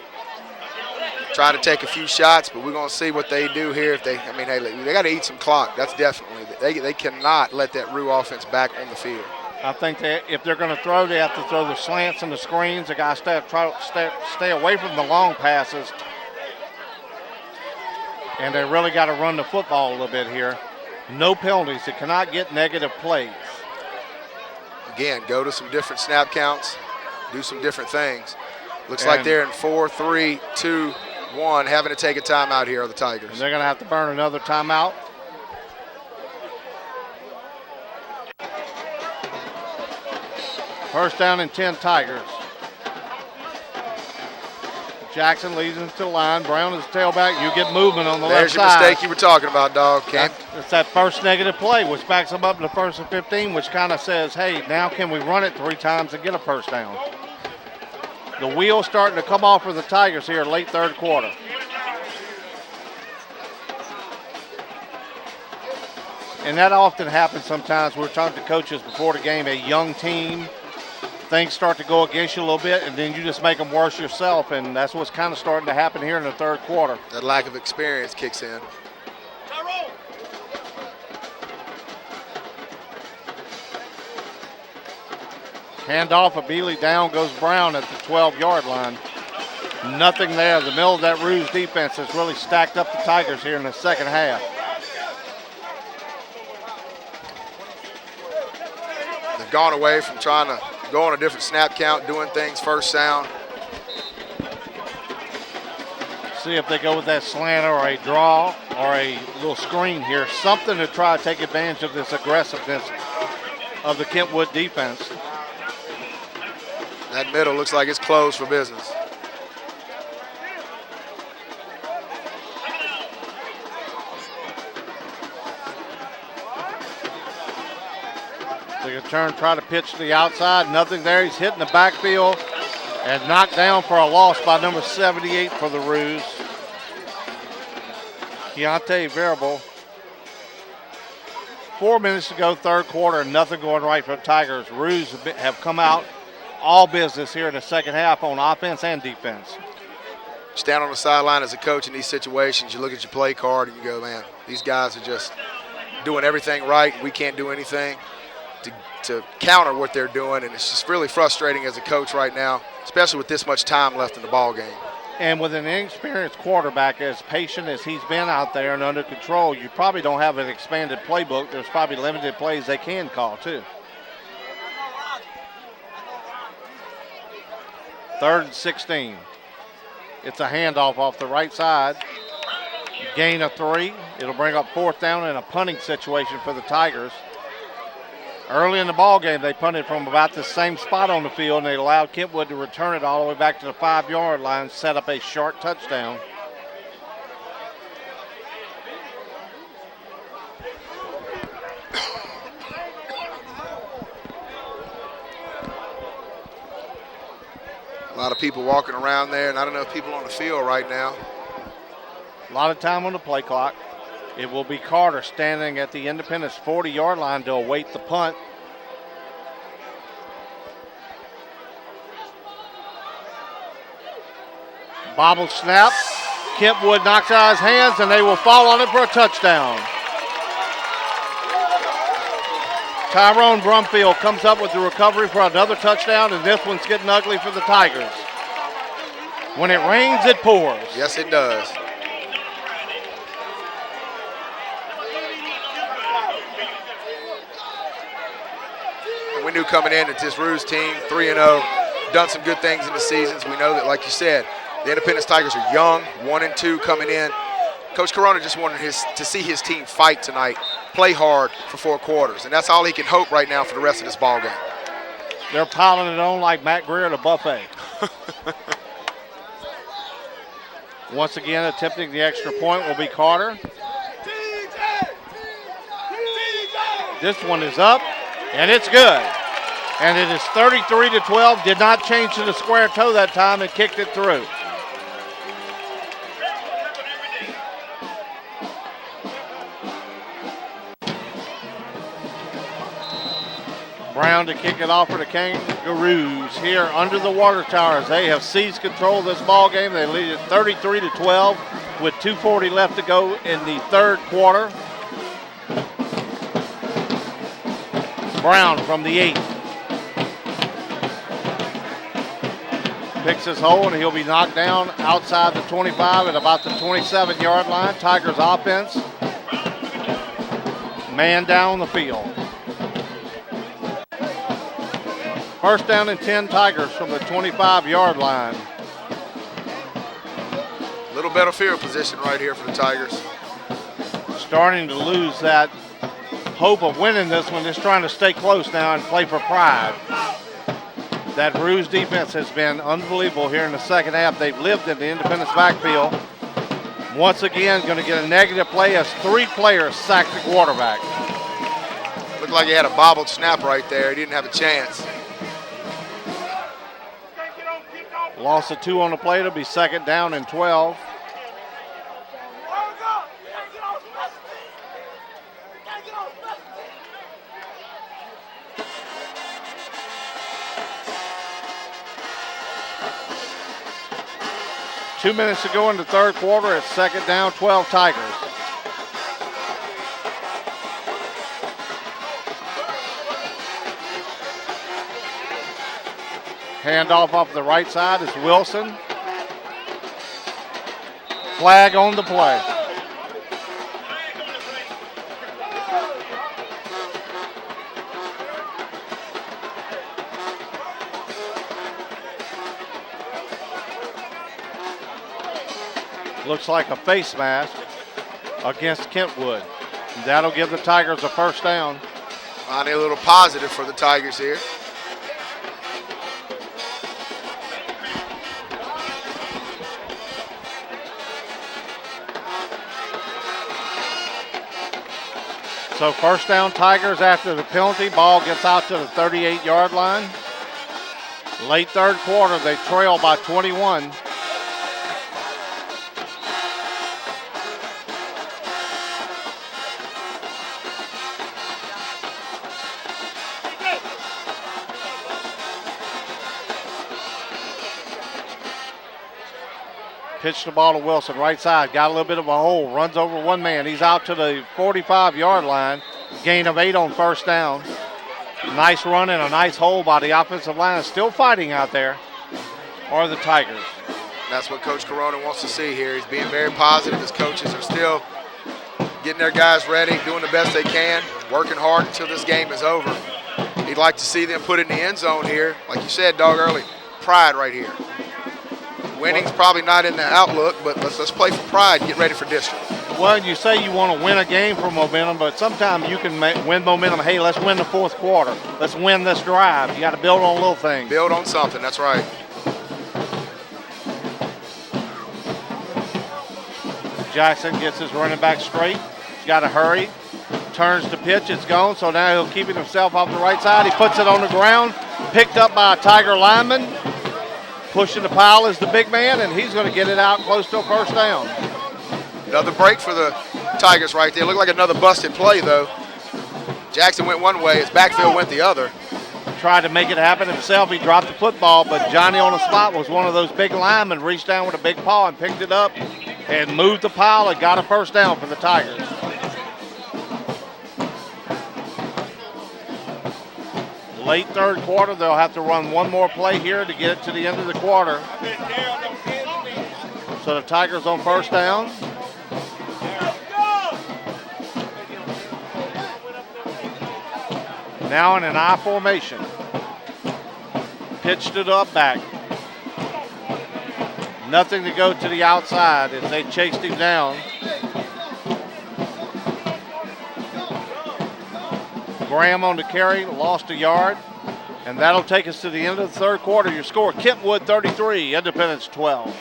Trying to take a few shots, but we're going to see what they do here. If they got to eat some clock. That's definitely. They cannot let that Rue offense back on the field. I think if they're going to throw, they have to throw the slants and the screens. They got to stay away from the long passes. And they really got to run the football a little bit here. No penalties. They cannot get negative plays. Again, go to some different snap counts, do some different things. Looks like they're in 4, 3, 2, 1, having to take a timeout here are the Tigers. They're going to have to burn another timeout. First down and 10 Tigers. Jackson leads into the line. Brown is the tailback. You get movement on the left side. There's your mistake you were talking about, dog. It's that first negative play, which backs them up to the 1st and 15, which kind of says, hey, now can we run it 3 times and get a first down? The wheel's starting to come off for the Tigers here late third quarter. And that often happens sometimes. We were talking to coaches before the game, a young team, things start to go against you a little bit, and then you just make them worse yourself, and that's what's kind of starting to happen here in the third quarter. That lack of experience kicks in. Handoff immediately down goes Brown at the 12-yard line. Nothing there. The middle of that Ruse defense has really stacked up the Tigers here in the second half. They've gone away from trying to go on a different snap count, doing things first sound. See if they go with that slant or a draw or a little screen here. Something to try to take advantage of this aggressiveness of the Kentwood defense. That middle looks like it's closed for business. They can turn, try to pitch to the outside. Nothing there. He's hitting the backfield and knocked down for a loss by number 78 for the Ruse. Keontae Variable. 4 minutes to go, third quarter, and nothing going right for the Tigers. Ruse have come out all business here in the second half on offense and defense. Stand on the sideline as a coach in these situations, you look at your play card and you go, man, these guys are just doing everything right. We can't do anything to counter what they're doing, and it's just really frustrating as a coach right now, especially with this much time left in the ball game. And with an inexperienced quarterback as patient as he's been out there and under control, you probably don't have an expanded playbook. There's probably limited plays they can call too. 3rd and 16. It's a handoff off the right side. Gain of 3. It'll bring up 4th down in a punting situation for the Tigers. Early in the ball game, they punted from about the same spot on the field, and they allowed Kentwood to return it all the way back to the 5-yard line, set up a short touchdown. A lot of people walking around there, and I don't know if people on the field right now. A lot of time on the play clock. It will be Carter standing at the Independence 40-yard line to await the punt. Bobble snap. Kentwood knocks out his hands, and they will fall on it for a touchdown. Tyrone Brumfield comes up with the recovery for another touchdown, and this one's getting ugly for the Tigers. When it rains, it pours. Yes, it does. And we knew coming in that this Ruse team, 3-0, done some good things in the seasons. We know that, like you said, the Independence Tigers are young, 1-2 coming in. Coach Corona just wanted to see his team fight tonight, play hard for 4 quarters, and that's all he can hope right now for the rest of this ball game. They're piling it on like Matt Greer at a buffet. Once again, attempting the extra point will be Carter. This one is up, and it's good. And it is 33-12. Did not change to the square toe that time and kicked it through. Brown to kick it off for the Kangaroos here under the water towers. They have seized control of this ball game. They lead it 33-12 with 2:40 left to go in the third quarter. Brown from the 8. Picks his hole, and he'll be knocked down outside the 25 at about the 27-yard line. Tigers offense. Man down the field. First down and 10 Tigers from the 25-yard line. A little better field position right here for the Tigers. Starting to lose that hope of winning this one. Just trying to stay close now and play for pride. That Ruse defense has been unbelievable here in the second half. They've lived in the Independence backfield. Once again, going to get a negative play as 3 players sacked the quarterback. Looked like he had a bobbled snap right there. He didn't have a chance. Loss of 2 on the play. It'll be second down and 12. Two minutes to go in the third quarter. It's second down, 12 Tigers. Handoff off the right side is Wilson. Flag on the play. Looks like a face mask against Kentwood. That'll give the Tigers a first down. Finally a little positive for the Tigers here. So first down Tigers after the penalty. Ball gets out to the 38-yard line. Late third quarter, they trail by 21. Pitched the ball to Wilson, right side, got a little bit of a hole, runs over one man. He's out to the 45-yard line. Gain of 8 on first down. Nice run and a nice hole by the offensive line. Still fighting out there are the Tigers. That's what Coach Corona wants to see here. He's being very positive. His coaches are still getting their guys ready, doing the best they can, working hard until this game is over. He'd like to see them put it in the end zone here. Like you said, Dog, early, pride right here. Winning's probably not in the outlook, but let's play for pride, get ready for district. Well, you say you want to win a game for momentum, but sometimes you can win momentum. Hey, let's win the fourth quarter. Let's win this drive. You got to build on little things. Build on something, that's right. Jackson gets his running back straight. He's got to hurry. Turns the pitch, it's gone, so now he'll keep it himself off the right side. He puts it on the ground, picked up by a Tiger lineman. Pushing the pile is the big man, and he's going to get it out close to a first down. Another break for the Tigers right there. Looked like another busted play, though. Jackson went one way, his backfield went the other. Tried to make it happen himself. He dropped the football, but Johnny on the spot was one of those big linemen, reached down with a big paw and picked it up and moved the pile and got a first down for the Tigers. Late third quarter, they'll have to run one more play here to get it to the end of the quarter. So the Tigers on first down. Now in an I formation. Pitched it up back. Nothing to go to the outside as they chased him down. Graham on the carry, lost a yard. And that'll take us to the end of the third quarter. Your score, Kentwood 33, Independence 12.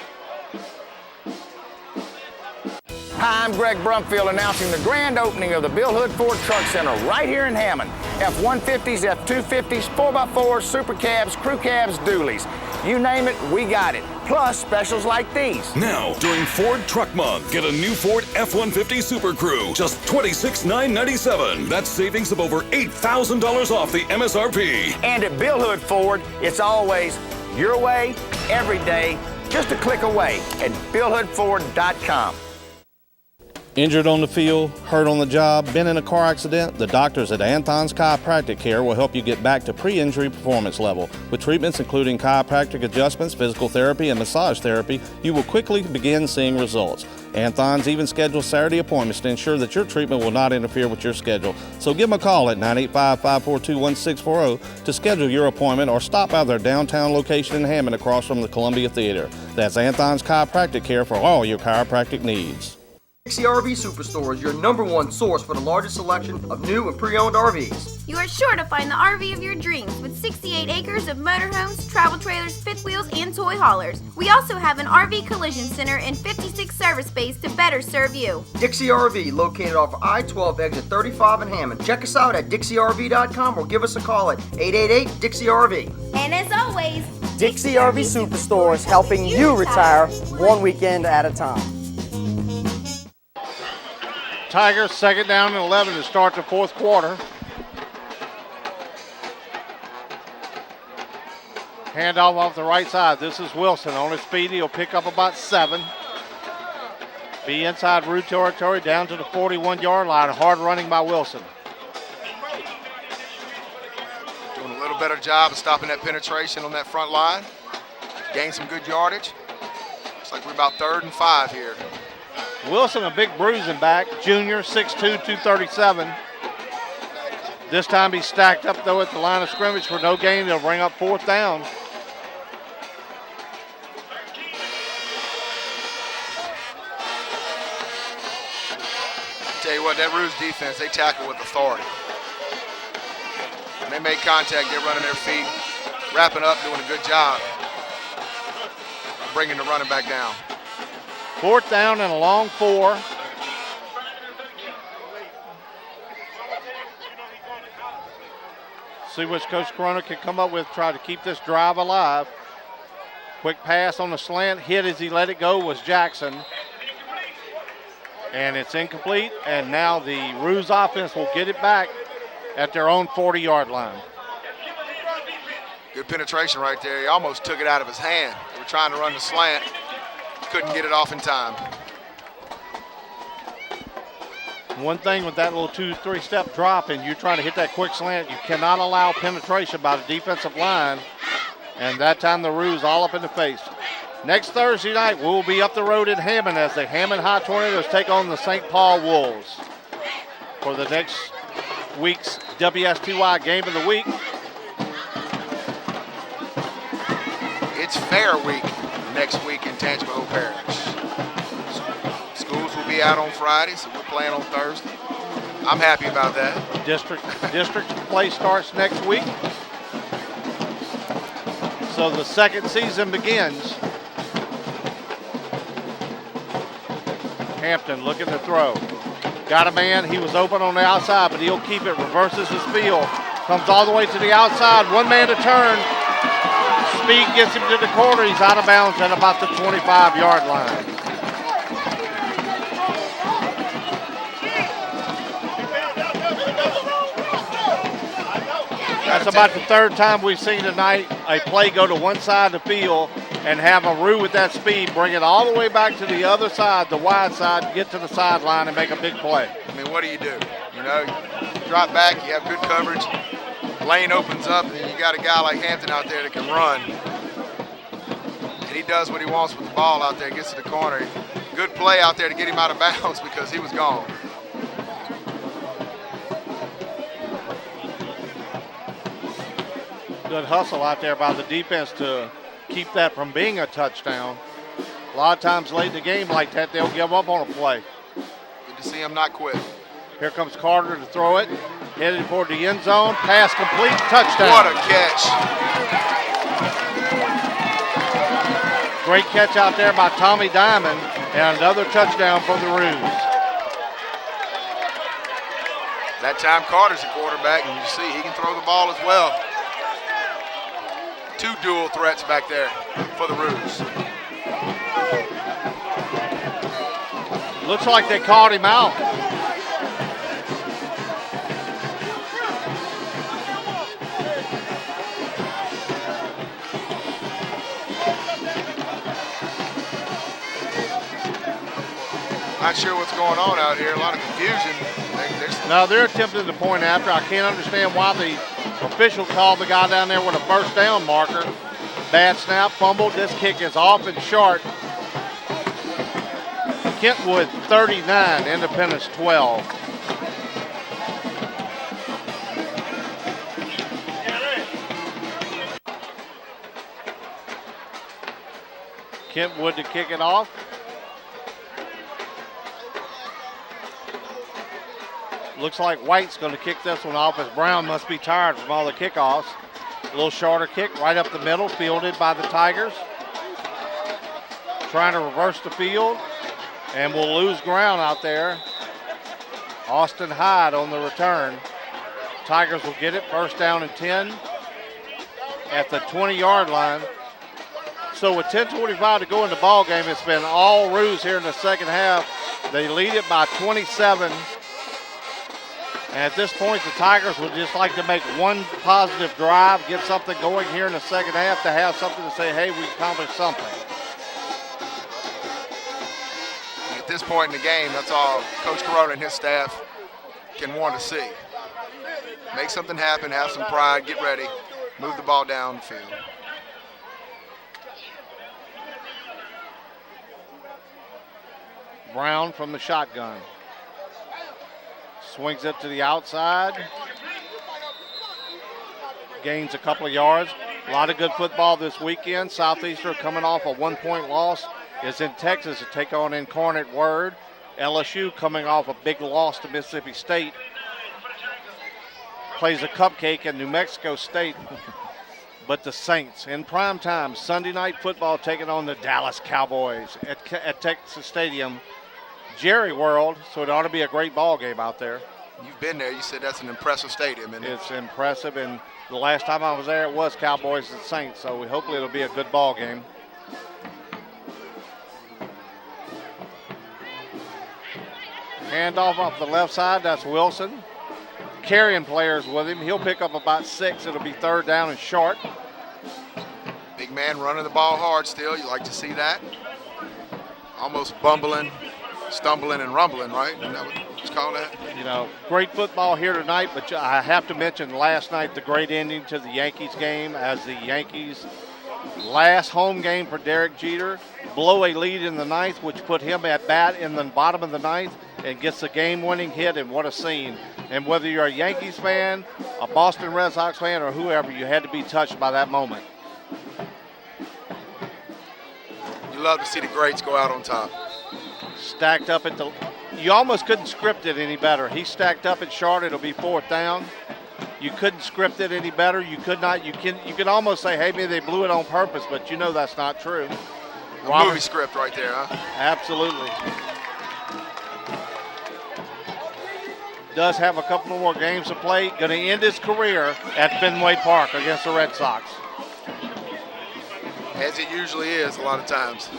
Hi, I'm Greg Brumfield announcing the grand opening of the Bill Hood Ford Truck Center right here in Hammond. F-150s, F-250s, 4x4s, super cabs, crew cabs, dualies. You name it, we got it. Plus specials like these. Now, during Ford Truck Month, get a new Ford F-150 Super Crew, just $26,997. That's savings of over $8,000 off the MSRP. And at Bill Hood Ford, it's always your way, every day, just a click away at BillHoodFord.com. Injured on the field, hurt on the job, been in a car accident? The doctors at Anthon's Chiropractic Care will help you get back to pre-injury performance level. With treatments including chiropractic adjustments, physical therapy, and massage therapy, you will quickly begin seeing results. Anthon's even schedules Saturday appointments to ensure that your treatment will not interfere with your schedule. So give them a call at 985-542-1640 to schedule your appointment or stop by their downtown location in Hammond across from the Columbia Theater. That's Anthon's Chiropractic Care for all your chiropractic needs. Dixie RV Superstore is your #1 source for the largest selection of new and pre-owned RVs. You are sure to find the RV of your dreams with 68 acres of motorhomes, travel trailers, fifth wheels, and toy haulers. We also have an RV collision center and 56 service bays to better serve you. Dixie RV, located off I-12 exit 35 in Hammond. Check us out at DixieRV.com or give us a call at 888-DIXIE-RV. And as always, Dixie RV Superstore is helping you retire one weekend at a time. Tigers second down and 11 to start the fourth quarter. Handoff off the right side. This is Wilson on his feet. He'll pick up about 7. Be inside route territory down to the 41-yard line. Hard running by Wilson. Doing a A little better job of stopping that penetration on that front line. Gained some good yardage. Looks like we're about 3rd and 5 here. Wilson, a big bruising back, junior, 6'2", 237. This time he's stacked up, though, at the line of scrimmage for no gain. They'll bring up 4th down. Tell you what, that Ruse defense, they tackle with authority. When they make contact, they're running their feet, wrapping up, doing a good job of bringing the running back down. 4th down and a long 4. See what Coach Corona can come up with, try to keep this drive alive. Quick pass on the slant, hit as he let it go was Jackson. And it's incomplete, and now the Ruse offense will get it back at their own 40-yard line. Good penetration right there. He almost took it out of his hand. They were trying to run the slant. Couldn't get it off in time. One thing with that little 2-3 step drop and you're trying to hit that quick slant, you cannot allow penetration by the defensive line. And that time the Ruse all up in the face. Next Thursday night, we'll be up the road in Hammond as the Hammond High Tornadoes take on the St. Paul Wolves for the next week's WSTY Game of the Week. It's Fair Week next week in Tangipahoa Parish. Schools will be out on Friday, so we're playing on Thursday. I'm happy about that. District play starts next week. So the second season begins. Hampton looking to throw. Got a man, he was open on the outside, but he'll keep it, reverses his field. Comes all the way to the outside, one man to turn. Speed gets him to the corner, he's out of bounds at about the 25-yard line. That's about the 3rd time we've seen tonight a play go to one side of the field and have a Rue with that speed, bring it all the way back to the other side, the wide side, get to the sideline and make a big play. I mean, what do? You know, you drop back, you have good coverage, lane opens up, and then you got a guy like Hampton out there that can run. And he does what he wants with the ball out there, gets to the corner. Good play out there to get him out of bounds because he was gone. Good hustle out there by the defense to keep that from being a touchdown. A lot of times late in the game like that, they'll give up on a play. Good to see him not quit. Here comes Carter to throw it. Headed toward the end zone. Pass complete. Touchdown. What a catch. Great catch out there by Tommy Diamond. And another touchdown for the Ruse. That time Carter's the quarterback, and you see he can throw the ball as well. 2 dual threats back there for the Ruse. Looks like they called him out. Not sure what's going on out here. A lot of confusion. No, they're attempting to point after. I can't understand why the official called the guy down there with a first down marker. Bad snap, fumble. This kick is off and short. Kentwood 39, Independence 12. Kentwood to kick it off. Looks like White's going to kick this one off as Brown must be tired from all the kickoffs. A little shorter kick right up the middle, fielded by the Tigers. Trying to reverse the field, and we'll lose ground out there. Austin Hyde on the return. Tigers will get it, first down and 10 at the 20-yard line. So with 10:25 to go in the ball game, it's been all Ruse here in the second half. They lead it by 27. And at this point, the Tigers would just like to make one positive drive, get something going here in the second half to have something to say, hey, we accomplished something. At this point in the game, that's all Coach Corona and his staff can want to see. Make something happen, have some pride, get ready, move the ball down the field. Brown from the shotgun. Swings it to the outside. Gains a couple of yards. A lot of good football this weekend. Southeastern coming off a 1-point loss is in Texas to take on Incarnate Word. LSU coming off a big loss to Mississippi State. Plays a cupcake in New Mexico State. But the Saints in prime time, Sunday night football taking on the Dallas Cowboys at Texas Stadium. Jerry World, so it ought to be a great ball game out there. You've been there. You said that's an impressive stadium, isn't it? It's impressive, and the last time I was there, it was Cowboys and Saints, so hopefully it'll be a good ball game. Handoff off the left side, that's Wilson. Carrying players with him. He'll pick up about 6. It'll be 3rd down and short. Big man running the ball hard still. You like to see that. Almost bumbling, stumbling, and rumbling, right? Isn't that what it's called that? You know, great football here tonight, but I have to mention last night the great ending to the Yankees game as the Yankees' last home game for Derek Jeter blow a lead in the 9th, which put him at bat in the bottom of the 9th and gets the game-winning hit, and what a scene. And whether you're a Yankees fan, a Boston Red Sox fan, or whoever, you had to be touched by that moment. You love to see the greats go out on top. Stacked up at the, you almost couldn't script it any better. He stacked up at short, it'll be 4th down. You couldn't script it any better. You could not, you can almost say, hey, maybe they blew it on purpose, but you know that's not true. Movie script right there, huh? Absolutely. Does have a couple more games to play. Going to end his career at Fenway Park against the Red Sox. As it usually is a lot of times.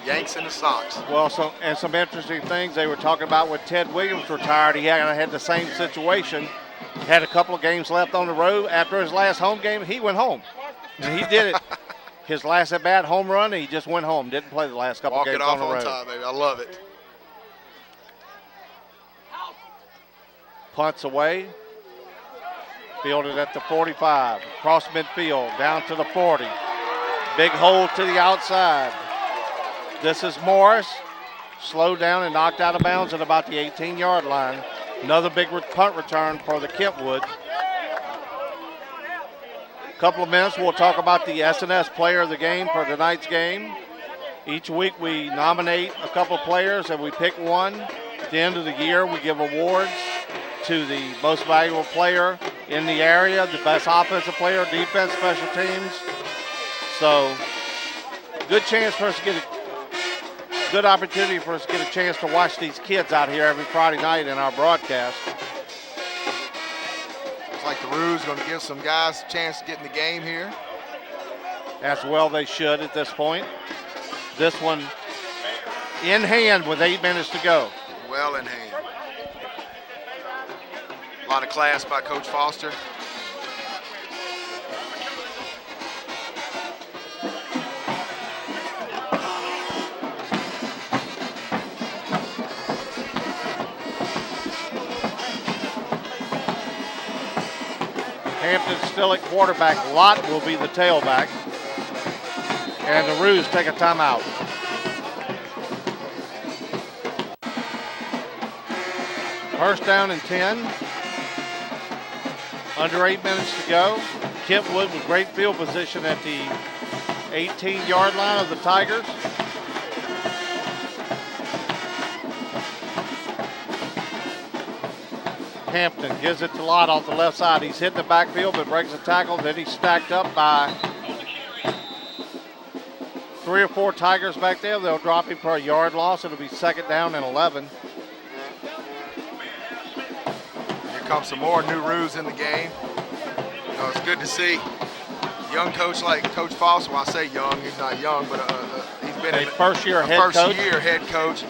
Yanks in the Sox. Well, some interesting things they were talking about when Ted Williams retired. He had the same situation. Had a couple of games left on the road. After his last home game, he went home. And he did it. His last at-bat home run, and he just went home. Didn't play the last couple of games on the road. Walk it off on top, baby. I love it. Punts away. Fielded at the 45. Across midfield, down to the 40. Big hole to the outside. This is Morris. Slowed down and knocked out of bounds at about the 18-yard line. Another big punt return for the Kentwood. Couple of minutes, we'll talk about the SNS player of the game for tonight's game. Each week we nominate a couple of players and we pick one. At the end of the year, we give awards to the most valuable player in the area, the best offensive player, defense, special teams. So, good chance for us to get a good opportunity for us to get a chance to watch these kids out here every Friday night in our broadcast. Looks like the Roos going to give some guys a chance to get in the game here. As well they should at this point. This one in hand with 8 minutes to go. Well in hand. A lot of class by Coach Foster. Hampton still at quarterback. Lott will be the tailback. And the Roos take a timeout. First down and 10. Under 8 minutes to go. Kentwood with great field position at the 18-yard line of the Tigers. Hampton gives it to Lott off the left side. He's hitting the backfield but breaks a tackle. Then he's stacked up by 3 or 4 Tigers back there. They'll drop him for a yard loss. It'll be 2nd down and 11. Here comes some more new Roos in the game. You know, it's good to see young coach like Coach Foster. Well, I say young, he's not young, but he's been a first-year head coach.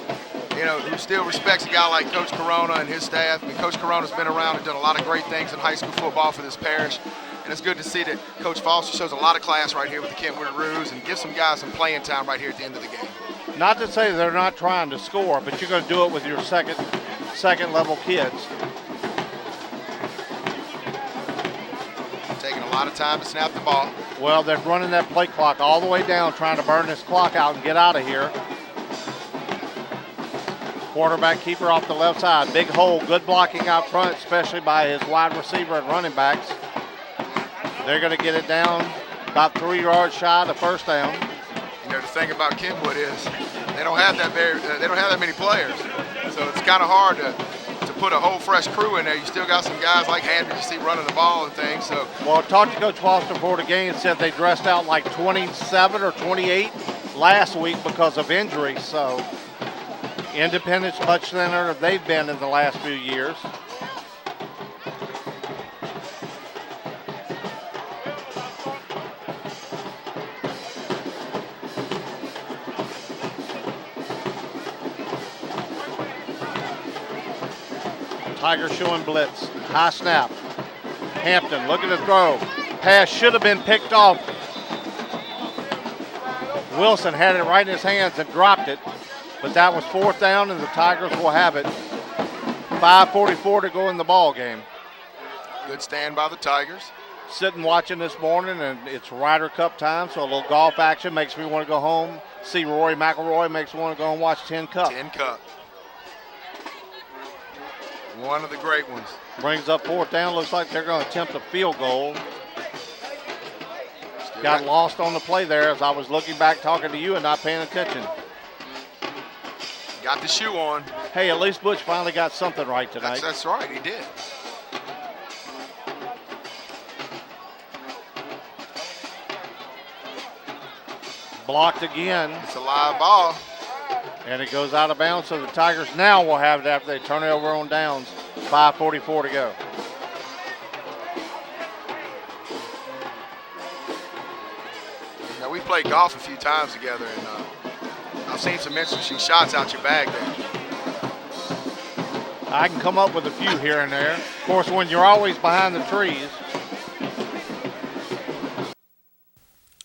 You know, who still respects a guy like Coach Corona and his staff. I mean, Coach Corona's been around and done a lot of great things in high school football for this parish. And it's good to see that Coach Foster shows a lot of class right here with the Kentwood Roos and gives some guys some playing time right here at the end of the game. Not to say they're not trying to score, but you're going to do it with your second level kids. lot of time to snap the ball. Well, they're running that play clock all the way down, trying to burn this clock out and get out of here. Quarterback keeper off the left side. Big hole, good blocking out front, especially by his wide receiver and running backs. They're going to get it down about 3 yards shy of the first down. You know, the thing about Kentwood is they don't have that many players, so it's kind of hard to put a whole fresh crew in there. You still got some guys like Hamden you see running the ball and things. So, well, I talked to Coach Foster before the game and said they dressed out like 27 or 28 last week because of injuries. So Independence much thinner than they've been in the last few years. Tigers showing blitz. High snap. Hampton looking to throw. Pass should have been picked off. Wilson had it right in his hands and dropped it. But that was 4th down, and the Tigers will have it. 5:44 to go in the ball game. Good stand by the Tigers. Sitting watching this morning, and it's Ryder Cup time, so a little golf action makes me want to go home. See Rory McIlroy makes me want to go and watch 10 Cup. 10 Cup. One of the great ones. Brings up 4th down. Looks like they're going to attempt a field goal. Got lost on the play there as I was looking back talking to you and not paying attention. Got the shoe on. Hey, at least Butch finally got something right tonight. That's right, he did. Blocked again. It's a live ball. And it goes out of bounds, so the Tigers now will have it after they turn it over on downs. 5:44 to go. Now, we played golf a few times together, and I've seen some interesting shots out your bag there. I can come up with a few here and there. Of course, when you're always behind the trees.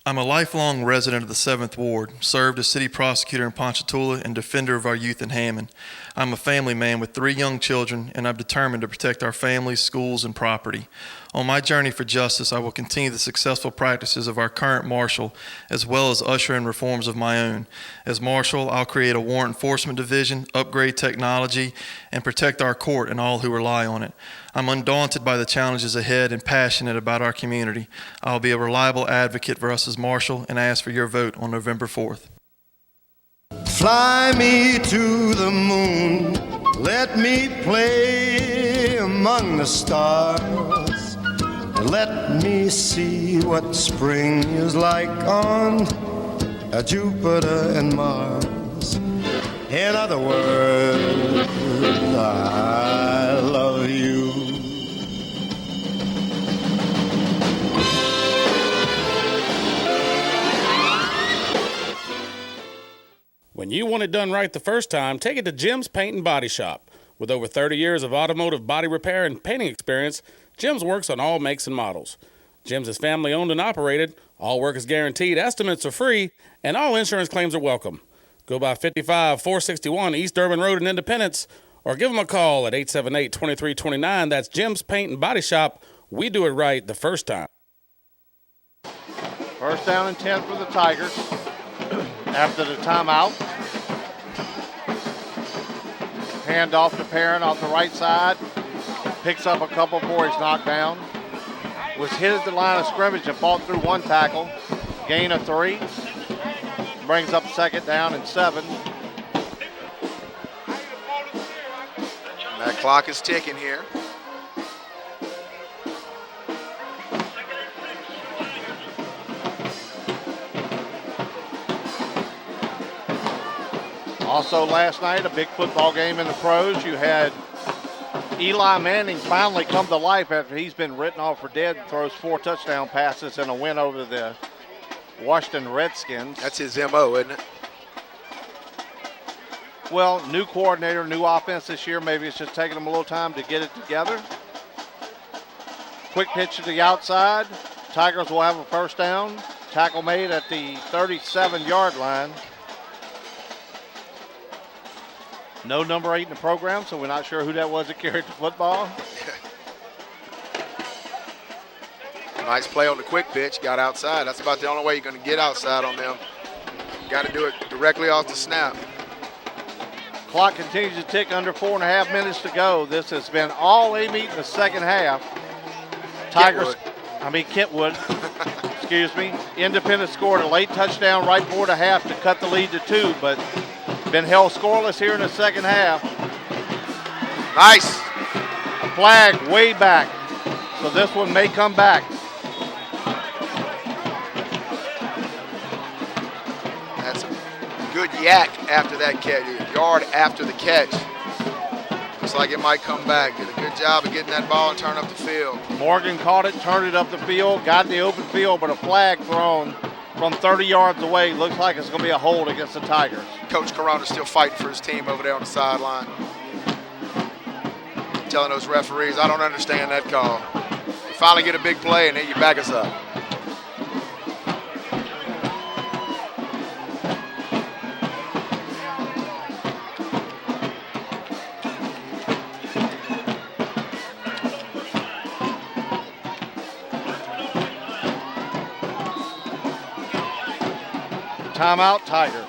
I'm a lifelong resident of the 7th Ward, served as city prosecutor in Ponchatoula and defender of our youth in Hammond. I'm a family man with 3 young children, and I'm determined to protect our families, schools, and property. On my journey for justice, I will continue the successful practices of our current marshal, as well as usher in reforms of my own. As marshal, I'll create a warrant enforcement division, upgrade technology, and protect our court and all who rely on it. I'm undaunted by the challenges ahead and passionate about our community. I'll be a reliable advocate for us as marshal, and I ask for your vote on November 4th. Fly me to the moon, let me play among the stars, and let me see what spring is like on Jupiter and Mars. In other words, I love you. When you want it done right the first time, take it to Jim's Paint and Body Shop. With over 30 years of automotive body repair and painting experience, Jim's works on all makes and models. Jim's is family owned and operated, all work is guaranteed, estimates are free, and all insurance claims are welcome. Go by 55-461 East Urban Road in Independence, or give them a call at 878-2329. That's Jim's Paint and Body Shop. We do it right the first time. First down and 10 for the Tigers after the timeout. Hand off to Perrin off the right side. Picks up a couple before he's knocked down. Was hit at the line of scrimmage and fought through 1 tackle. Gain of 3. Brings up 2nd down and 7. That clock is ticking here. Also last night, a big football game in the pros. You had Eli Manning finally come to life after he's been written off for dead and throws 4 touchdown passes in a win over the Washington Redskins. That's his MO, isn't it? Well, new coordinator, new offense this year. Maybe it's just taking them a little time to get it together. Quick pitch to the outside. Tigers will have a first down. Tackle made at the 37-yard line. No number 8 in the program, so we're not sure who that was that carried the football. Nice play on the quick pitch, got outside. That's about the only way you're going to get outside on them. Got to do it directly off the snap. Clock continues to tick, under 4.5 minutes to go. This has been all they meet in the second half. Kentwood, excuse me. Independent scored a late touchdown right before the half to cut the lead to 2, but been held scoreless here in the second half. Nice. Flag way back, so this one may come back. That's a good yak after that catch, yard after the catch. Looks like it might come back. Did a good job of getting that ball and turn up the field. Morgan caught it, turned it up the field, got the open field, but a flag thrown from 30 yards away. Looks like it's going to be a hold against the Tigers. Coach Corona's still fighting for his team over there on the sideline. Telling those referees, I don't understand that call. You finally get a big play and then you back us up. Timeout, Tigers.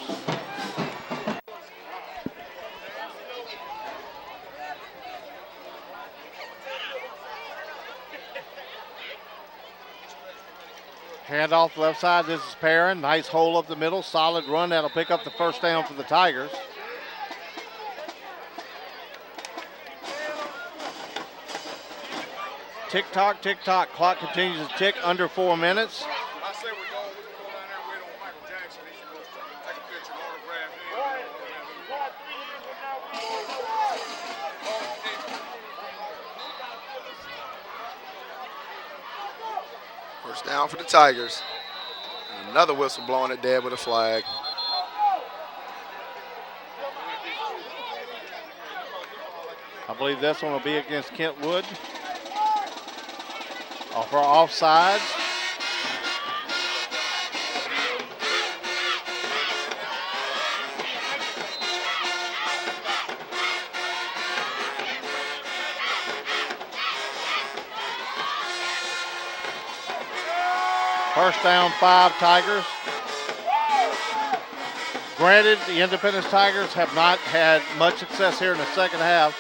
Hand off left side, this is Perrin. Nice hole up the middle, solid run. That'll pick up the first down for the Tigers. Tick tock, clock continues to tick, under 4 minutes. I say we go down there and wait on Michael Jackson. He's supposed to take a picture and autograph him. First down for the Tigers. And another whistle blowing it dead with a flag. I believe this one will be against Kentwood. For offsides. First down, 5 Tigers. Granted, the Independence Tigers have not had much success here in the second half,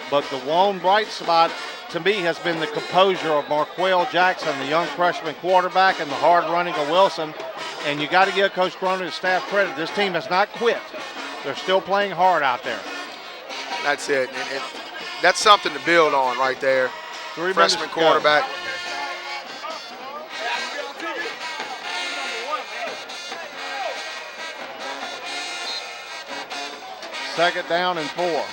but the one bright spot to me has been the composure of Marquell Jackson, the young freshman quarterback, and the hard running of Wilson. And you got to give Coach Cronin and staff credit. This team has not quit. They're still playing hard out there. That's it. And that's something to build on right there. Freshman quarterback. Second down and 4.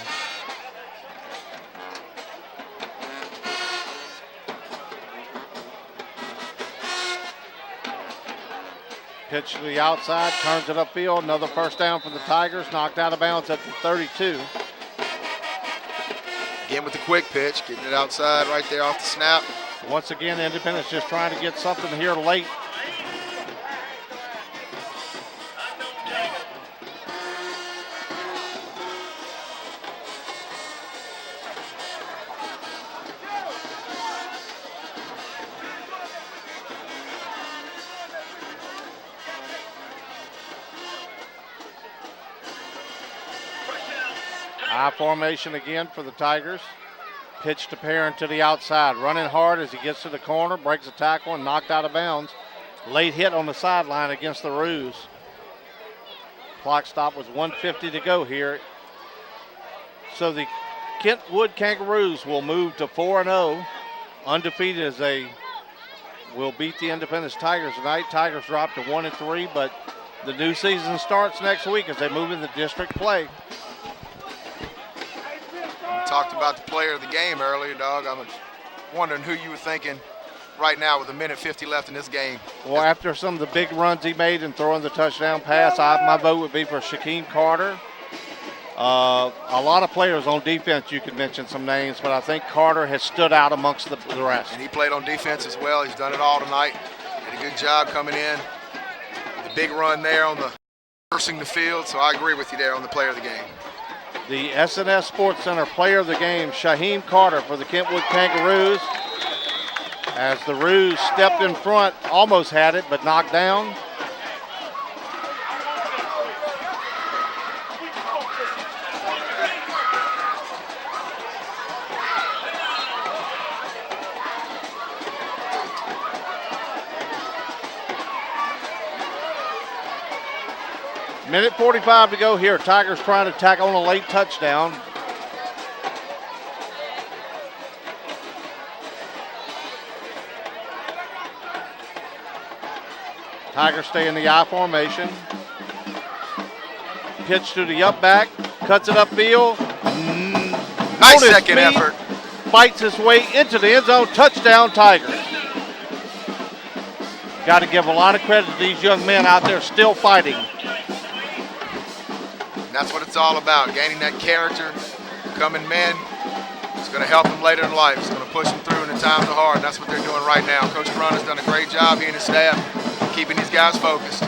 Pitch to the outside, turns it upfield. Another first down for the Tigers. Knocked out of bounds at the 32. Again with the quick pitch, getting it outside right there off the snap. Once again, Independence just trying to get something here late. I formation again for the Tigers. Pitch to Perrin to the outside. Running hard as he gets to the corner, breaks a tackle and knocked out of bounds. Late hit on the sideline against the Roos. Clock stop was 1:50 to go here. So the Kentwood Kangaroos will move to 4-0. Undefeated as they will beat the Independence Tigers tonight. Tigers drop to 1-3, but the new season starts next week as they move into district play. Talked about the player of the game earlier, dog. I'm wondering who you were thinking right now with 1:50 left in this game. Well, after some of the big runs he made and throwing the touchdown pass, my vote would be for Shaquem Carter. A lot of players on defense, you could mention some names, but I think Carter has stood out amongst the rest. And he played on defense as well. He's done it all tonight. Did a good job coming in. The big run there on the forcing the field, so I agree with you there on the player of the game. The S&S Sports Center player of the game, Shaheem Carter for the Kentwood Kangaroos. As the Roos stepped in front, almost had it, but knocked down. Minute 45 to go here. Tigers trying to tack on a late touchdown. Tigers stay in the I formation. Pitch to the up back. Cuts it upfield. Nice second effort. Fights his way into the end zone. Touchdown, Tigers. Got to give a lot of credit to these young men out there still fighting. That's what it's all about, gaining that character, becoming men. It's going to help them later in life. It's going to push them through when the times are hard, and that's what they're doing right now. Coach Brun has done a great job, he and his staff, keeping these guys focused.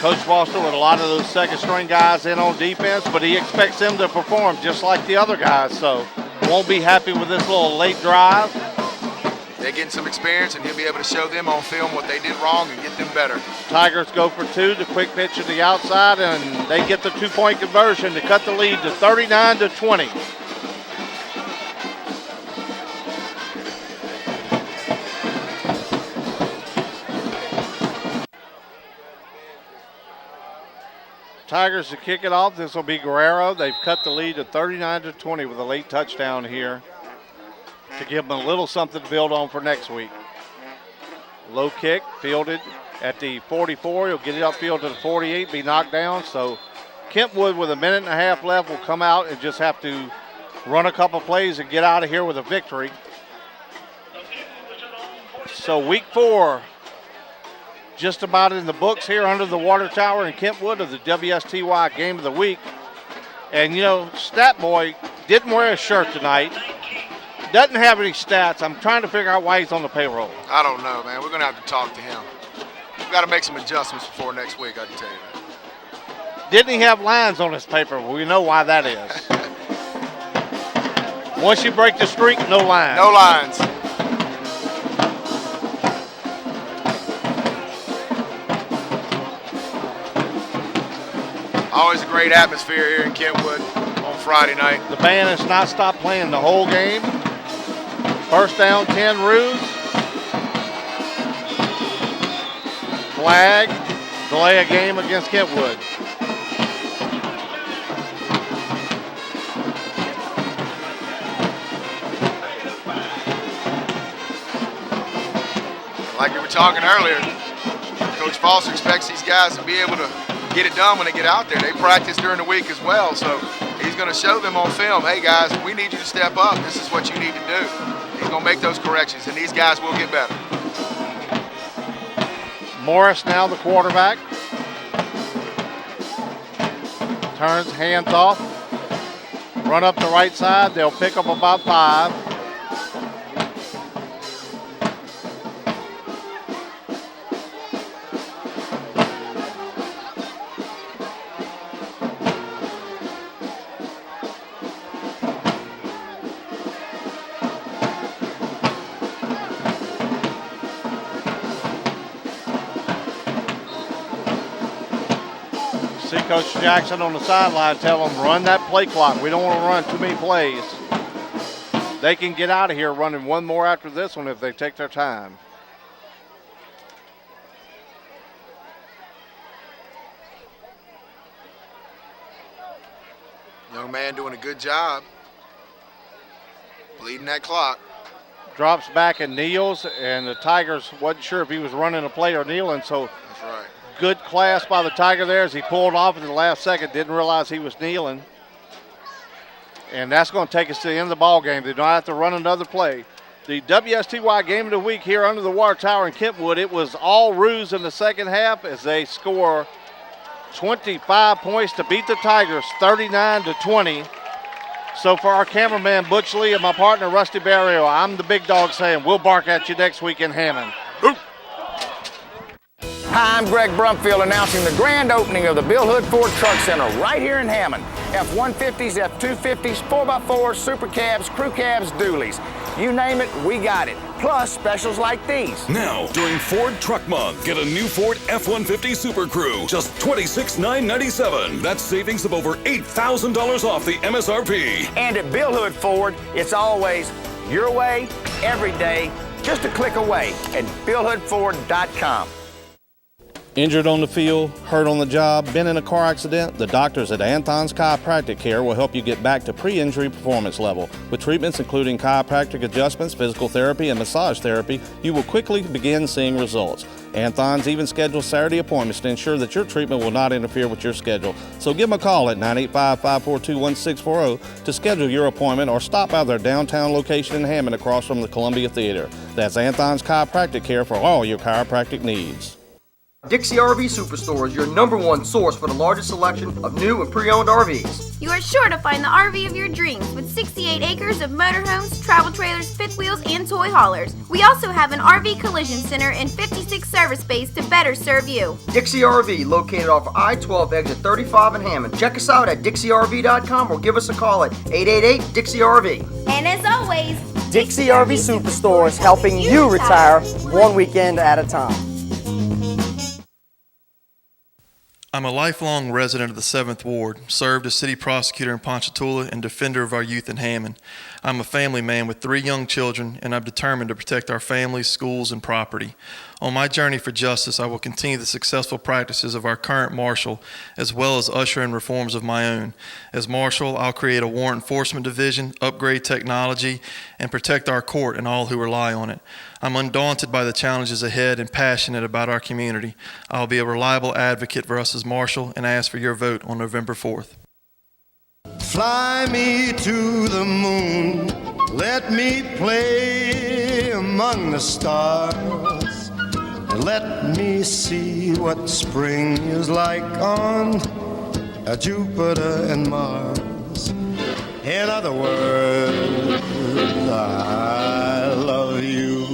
Coach Foster with a lot of those second-string guys in on defense, but he expects them to perform just like the other guys, so won't be happy with this little late drive. They're getting some experience, and he'll be able to show them on film what they did wrong and get them better. Tigers go for two. The quick pitch to the outside, and they get the two-point conversion to cut the lead to 39-20. Tigers to kick it off. This will be Guerrero. They've cut the lead to 39-20 with a late touchdown here to give them a little something to build on for next week. Low kick, fielded at the 44. He'll get it upfield to the 48, be knocked down. So Kentwood with a minute and a half left will come out and just have to run a couple plays and get out of here with a victory. So week 4, just about in the books here under the water tower in Kentwood of the WSTY Game of the Week. And you know, Stat Boy didn't wear a shirt tonight. Doesn't have any stats. I'm trying to figure out why he's on the payroll. I don't know, man. We're going to have to talk to him. We've got to make some adjustments before next week, I can tell you that. Didn't he have lines on his paper? Well, we know why that is. Once you break the streak, no lines. No lines. Always a great atmosphere here in Kentwood on Friday night. The band has not stopped playing the whole game. First down, 10 Roos. Flag, delay a game against Kentwood. Like we were talking earlier, Coach Foster expects these guys to be able to get it done when they get out there. They practice during the week as well, so he's going to show them on film, hey guys, we need you to step up. This is what you need to do. He's going to make those corrections, and these guys will get better. Morris now the quarterback. Turns, hands off. Run up the right side. They'll pick up about 5. Coach Jackson on the sideline tell them, run that play clock. We don't want to run too many plays. They can get out of here running one more after this one if they take their time. Young man doing a good job. Bleeding that clock. Drops back and kneels, and the Tigers wasn't sure if he was running a play or kneeling, so that's right. Good class by the Tiger there as he pulled off in the last second. Didn't realize he was kneeling. And that's going to take us to the end of the ball game. They don't have to run another play. The WSTY Game of the Week here under the water tower in Kentwood. It was all Roos in the second half as they score 25 points to beat the Tigers 39-20. So for our cameraman Butch Lee and my partner Rusty Barrio, I'm the big dog saying we'll bark at you next week in Hammond. Hi, I'm Greg Brumfield announcing the grand opening of the Bill Hood Ford Truck Center right here in Hammond. F-150s, F-250s, 4x4s, super cabs, crew cabs, dualies. You name it, we got it. Plus specials like these. Now, during Ford Truck Month, get a new Ford F-150 Super Crew, just $26,997. That's savings of over $8,000 off the MSRP. And at Bill Hood Ford, it's always your way, every day, just a click away at BillHoodFord.com. Injured on the field, hurt on the job, been in a car accident? The doctors at Anthon's Chiropractic Care will help you get back to pre-injury performance level. With treatments including chiropractic adjustments, physical therapy, and massage therapy, you will quickly begin seeing results. Anthon's even schedules Saturday appointments to ensure that your treatment will not interfere with your schedule. So give them a call at 985-542-1640 to schedule your appointment or stop by their downtown location in Hammond across from the Columbia Theater. That's Anthon's Chiropractic Care for all your chiropractic needs. Dixie RV Superstore is your #1 source for the largest selection of new and pre-owned RVs. You are sure to find the RV of your dreams with 68 acres of motorhomes, travel trailers, fifth wheels, and toy haulers. We also have an RV collision center and 56 service bays to better serve you. Dixie RV, located off I-12 exit 35 in Hammond. Check us out at DixieRV.com or give us a call at 888-DIXIE-RV. And as always, Dixie RV Superstore is helping you retire one weekend at a time. I'm a lifelong resident of the 7th Ward, served as city prosecutor in Ponchatoula and defender of our youth in Hammond. I'm a family man with 3 young children, and I'm determined to protect our families, schools, and property. On my journey for justice, I will continue the successful practices of our current marshal, as well as usher in reforms of my own. As marshal, I'll create a warrant enforcement division, upgrade technology, and protect our court and all who rely on it. I'm undaunted by the challenges ahead and passionate about our community. I'll be a reliable advocate for us as marshal and ask for your vote on November 4th. Fly me to the moon, let me play among the stars, and let me see what spring is like on Jupiter and Mars. In other words, I love you.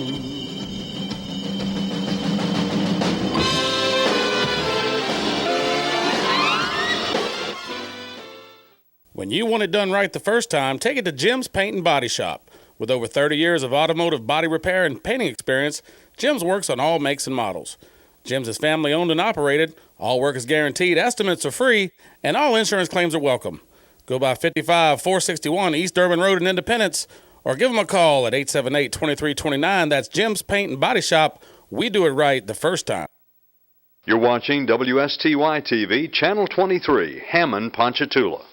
When you want it done right the first time, take it to Jim's Paint and Body Shop. With over 30 years of automotive body repair and painting experience, Jim's works on all makes and models. Jim's is family owned and operated, all work is guaranteed, estimates are free, and all insurance claims are welcome. Go by 55-461 East Durban Road in Independence, or give them a call at 878-2329. That's Jim's Paint and Body Shop. We do it right the first time. You're watching WSTY TV, Channel 23, Hammond, Ponchatoula.